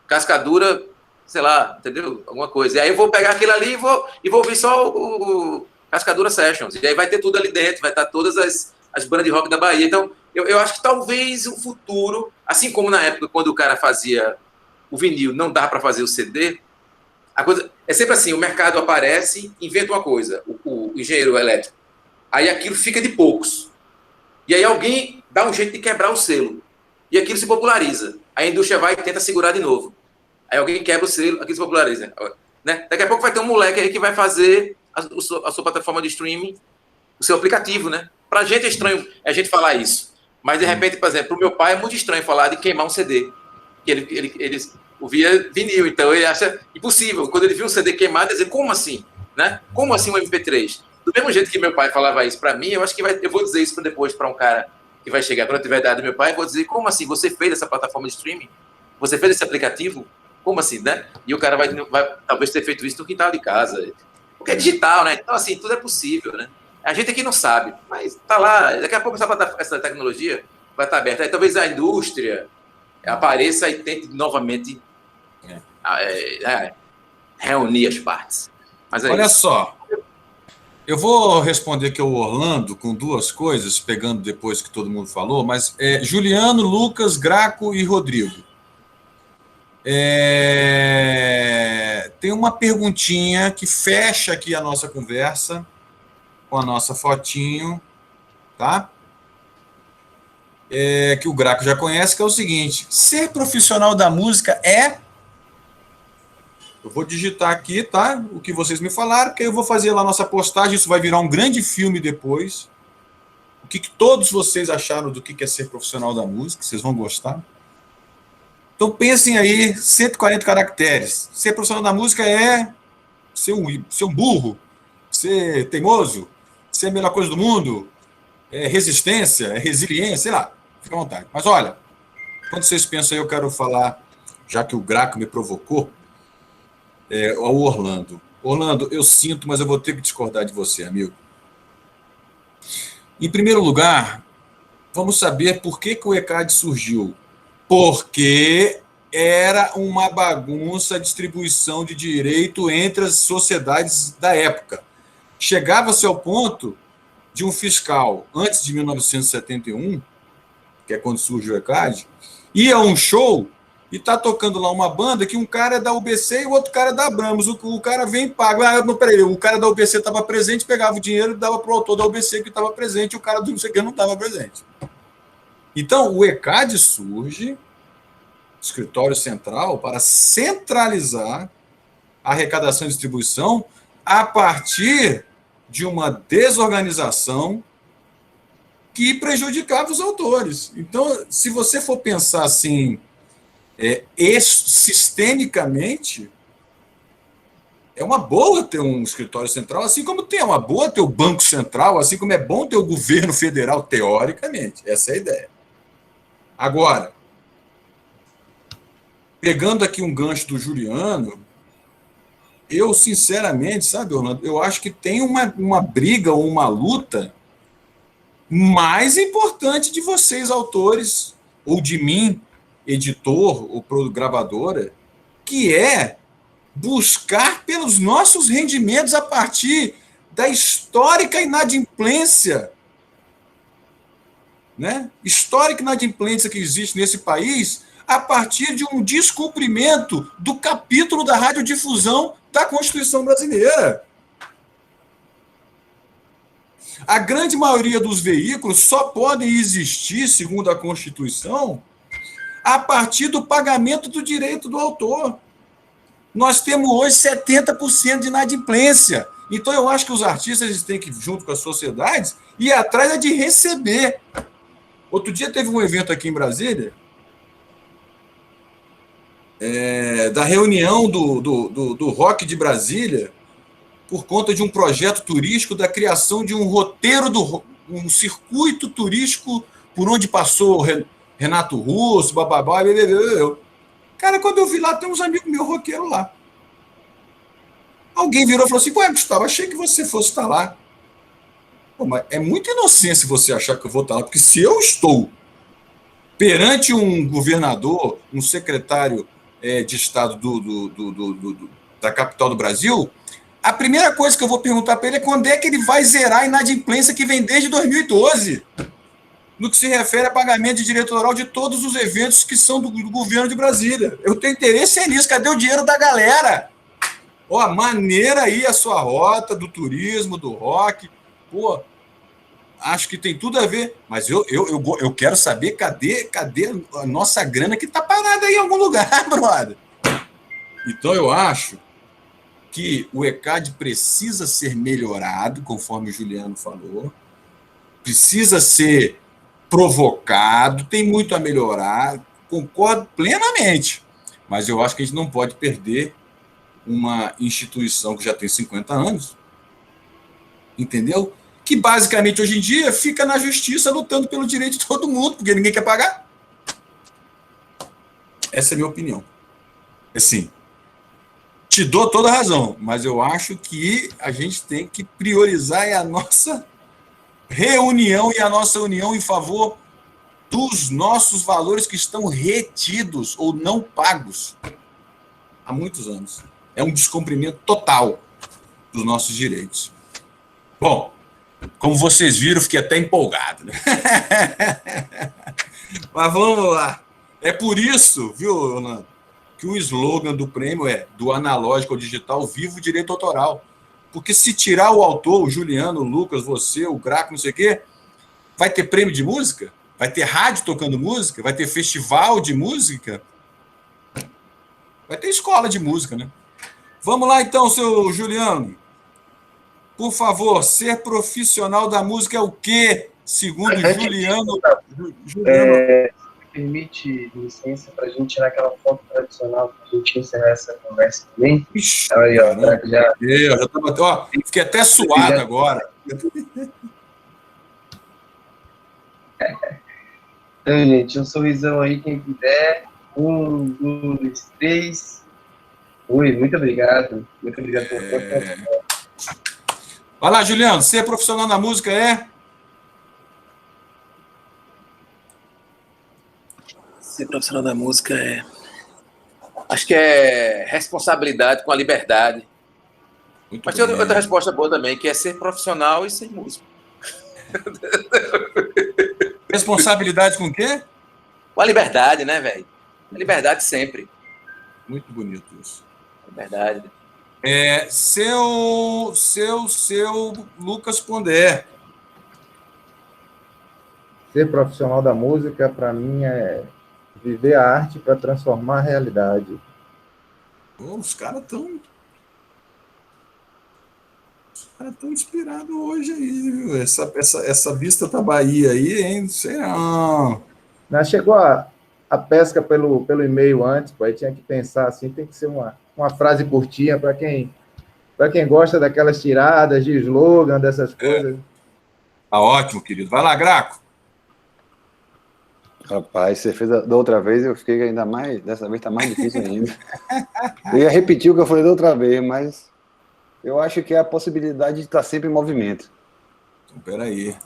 Speaker 2: Cascadura, sei lá, entendeu? Alguma coisa. E aí eu vou pegar aquilo ali e vou ouvir só o Cascadura Sessions. E aí vai ter tudo ali dentro, vai estar todas as bandas de rock da Bahia. Então, eu acho que talvez o futuro, assim como na época quando o cara fazia o vinil, não dá para fazer o CD, a coisa é sempre assim, o mercado aparece, inventa uma coisa, o engenheiro elétrico, aí aquilo fica de poucos. E aí alguém dá um jeito de quebrar o selo. E aquilo se populariza. Aí a indústria vai e tenta segurar de novo. Aí alguém quebra o selo, aquilo se populariza. Né? Daqui a pouco vai ter um moleque aí que vai fazer a sua plataforma de streaming, o seu aplicativo, né? Pra gente é estranho a gente falar isso. Mas, de repente, por exemplo, pro meu pai é muito estranho falar de queimar um CD. Que ele ouvia vinil, então ele acha impossível. Quando ele viu um CD queimado, ele diz, como assim? Né? Como assim um MP3? Do mesmo jeito que meu pai falava isso para mim, eu acho que eu vou dizer isso depois para um cara que vai chegar, quando eu tiver idade do meu pai, eu vou dizer, como assim? Você fez essa plataforma de streaming? Você fez esse aplicativo? Como assim, né? E o cara vai talvez ter feito isso no quintal de casa. Porque é digital, né? Então, assim, tudo é possível, né? A gente aqui não sabe, mas tá lá. Daqui a pouco essa tecnologia vai estar aberta. Aí talvez a indústria apareça e tente novamente reunir as partes. Mas
Speaker 1: olha só, eu vou responder aqui ao Orlando com duas coisas, pegando depois que todo mundo falou, mas Juliano, Lucas, Graco e Rodrigo. Tem uma perguntinha que fecha aqui a nossa conversa com a nossa fotinho, tá? Que o Graco já conhece, que é o seguinte: ser profissional da música Eu vou digitar aqui, tá? O que vocês me falaram, que eu vou fazer lá a nossa postagem, isso vai virar um grande filme depois. O que todos vocês acharam do que é ser profissional da música, vocês vão gostar. Então pensem aí, 140 caracteres. Ser profissional da música é ser um burro, ser teimoso, ser a melhor coisa do mundo, resistência, resiliência, sei lá, fica à vontade. Mas olha, quando vocês pensam aí, eu quero falar, já que o Graco me provocou, ao Orlando. Orlando, eu sinto, mas eu vou ter que discordar de você, amigo. Em primeiro lugar, vamos saber por que o ECAD surgiu. Porque era uma bagunça a distribuição de direito entre as sociedades da época. Chegava-se ao ponto de um fiscal, antes de 1971, que é quando surge o ECAD, ia a um show e está tocando lá uma banda que um cara é da UBC e o outro cara é da Abramos. O cara vem e paga. Não, peraí, o cara da UBC estava presente, pegava o dinheiro e dava para o autor da UBC que estava presente, e o cara do UBC não estava presente. Então, o ECAD surge, escritório central, para centralizar a arrecadação e distribuição a partir de uma desorganização que prejudicava os autores. Então, se você for pensar assim, sistemicamente, é uma boa ter um escritório central, assim como é uma boa ter o Banco Central, assim como é bom ter o governo federal, teoricamente. Essa é a ideia. Agora, pegando aqui um gancho do Juliano, eu, sinceramente, sabe, Orlando, eu acho que tem uma briga ou uma luta mais importante de vocês, autores, ou de mim, editor ou gravadora, que é buscar pelos nossos rendimentos a partir da histórica inadimplência, né? Histórica inadimplência que existe nesse país a partir de um descumprimento do capítulo da radiodifusão da Constituição brasileira. A grande maioria dos veículos só podem existir, segundo a Constituição, a partir do pagamento do direito do autor. Nós temos hoje 70% de inadimplência. Então, eu acho que os artistas eles têm que, junto com as sociedades, ir atrás de receber. Outro dia teve um evento aqui em Brasília, da reunião do Rock de Brasília, por conta de um projeto turístico, da criação de um roteiro, um circuito turístico por onde passou Renato Russo, bababá, Cara, quando eu vi lá, tem uns amigos meus roqueiros lá. Alguém virou e falou assim, ué, Gustavo, achei que você fosse estar lá. Pô, mas é muita inocência você achar que eu vou estar lá, porque se eu estou perante um governador, um secretário de Estado da capital do Brasil, A primeira coisa que eu vou perguntar para ele é quando é que ele vai zerar a inadimplência que vem desde 2012, no que se refere a pagamento de direito autoral de todos os eventos que são do governo de Brasília. Eu tenho interesse nisso. Cadê o dinheiro da galera? Ó, maneira aí a sua rota do turismo, do rock. Pô, acho que tem tudo a ver. Mas eu quero saber cadê a nossa grana que tá parada aí em algum lugar, brother. Então eu acho que o ECAD precisa ser melhorado, conforme o Juliano falou, precisa ser provocado, tem muito a melhorar, concordo plenamente, mas eu acho que a gente não pode perder uma instituição que já tem 50 anos, entendeu? Que basicamente hoje em dia fica na justiça lutando pelo direito de todo mundo, porque ninguém quer pagar. Essa é a minha opinião. Assim, te dou toda a razão, mas eu acho que a gente tem que priorizar a nossa reunião e a nossa união em favor dos nossos valores que estão retidos ou não pagos há muitos anos. É um descumprimento total dos nossos direitos. Bom, como vocês viram, fiquei até empolgado, né? Mas vamos lá. É por isso, viu, Orlando, que o slogan do prêmio é do analógico ao digital, viva o direito autoral. Porque se tirar o autor, o Juliano, o Lucas, você, o Graco, não sei o quê, vai ter prêmio de música? Vai ter rádio tocando música? Vai ter festival de música? Vai ter escola de música, né? Vamos lá então, seu Juliano. Por favor, ser profissional da música é o quê? Segundo Juliano.
Speaker 7: Permite licença para a gente tirar aquela foto tradicional para a gente encerrar essa conversa também.
Speaker 1: Ixi,
Speaker 7: aí, ó,
Speaker 1: fiquei até suado agora.
Speaker 7: Então, gente, um sorrisão aí, quem puder. 1, 2, 3. Oi, muito obrigado. Muito obrigado pelo
Speaker 1: Vai lá, Juliano, ser profissional na música é?
Speaker 2: Ser profissional da música acho que é responsabilidade com a liberdade. Muito Mas tem outra resposta boa também, que é ser profissional e ser músico.
Speaker 1: Responsabilidade com o quê?
Speaker 2: Com a liberdade, né, velho? A liberdade sempre.
Speaker 1: Muito bonito isso.
Speaker 2: Liberdade.
Speaker 1: Seu Lucas Pondé.
Speaker 3: Ser profissional da música, para mim, é viver a arte para transformar a realidade.
Speaker 1: Pô, os caras estão inspirados hoje aí, viu? Essa vista da Bahia aí, hein? Não sei não.
Speaker 3: Chegou a pesca pelo e-mail antes, pô, aí tinha que pensar assim, tem que ser uma frase curtinha para quem gosta daquelas tiradas de slogan, dessas coisas.
Speaker 1: Tá ótimo, querido. Vai lá, Graco.
Speaker 4: Rapaz, você fez da outra vez, eu fiquei ainda mais, dessa vez tá mais difícil ainda. Eu ia repetir o que eu falei da outra vez, mas eu acho que é a possibilidade de estar sempre em movimento.
Speaker 1: Então, peraí.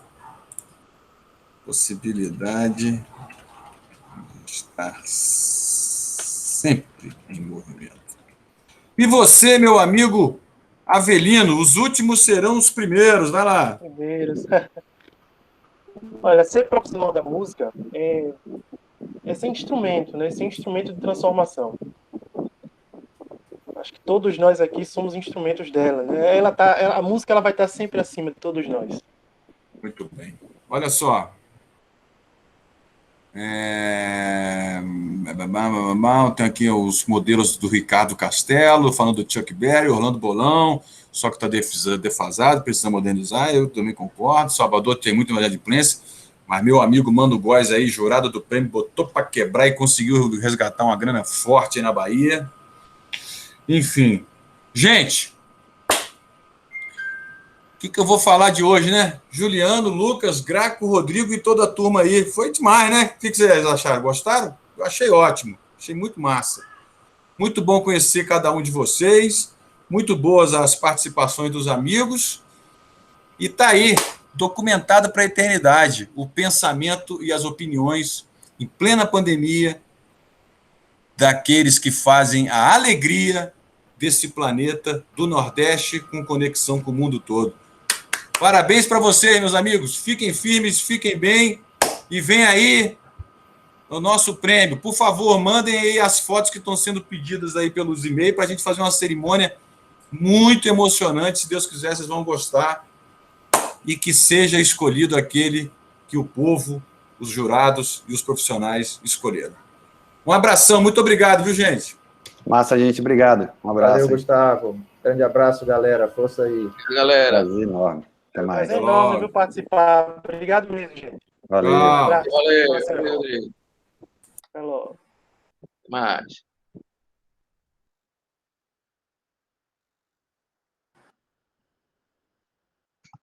Speaker 1: Possibilidade de estar sempre em movimento. E você, meu amigo Avelino, os últimos serão os primeiros. Vai lá.
Speaker 5: Primeiros. Olha, ser profissional da música é ser instrumento, né? Ser instrumento de transformação. Acho que todos nós aqui somos instrumentos dela, né? A música ela vai estar sempre acima de todos nós.
Speaker 1: Muito bem. Olha só. Tem aqui os modelos do Ricardo Castelo, falando do Chuck Berry, Orlando Bolão, só que está defasado, precisa modernizar, eu também concordo. Salvador tem muito mais adimplência, mas meu amigo Mano Góes aí, jurado do prêmio, botou para quebrar e conseguiu resgatar uma grana forte aí na Bahia. Enfim. Gente, o que eu vou falar de hoje, né? Juliano, Lucas, Graco, Rodrigo e toda a turma aí. Foi demais, né? O que vocês acharam? Gostaram? Eu achei ótimo. Achei muito massa. Muito bom conhecer cada um de vocês. Muito boas as participações dos amigos. E tá aí, documentado para a eternidade, o pensamento e as opiniões em plena pandemia daqueles que fazem a alegria desse planeta, do Nordeste, com conexão com o mundo todo. Parabéns para vocês, meus amigos. Fiquem firmes, fiquem bem e vem aí o nosso prêmio. Por favor, mandem aí as fotos que estão sendo pedidas aí pelos e-mails para a gente fazer uma cerimônia muito emocionante. Se Deus quiser, vocês vão gostar. E que seja escolhido aquele que o povo, os jurados e os profissionais escolheram. Um abração, muito obrigado, viu, gente?
Speaker 4: Massa, gente, obrigado. Um abraço.
Speaker 3: Valeu, Gustavo. Grande abraço, galera. Força aí.
Speaker 2: Galera.
Speaker 4: Prazer enorme. Até mais.
Speaker 5: É enorme, viu, participar. Obrigado mesmo, gente.
Speaker 4: Valeu.
Speaker 2: Valeu.
Speaker 5: Até logo.
Speaker 2: Mais.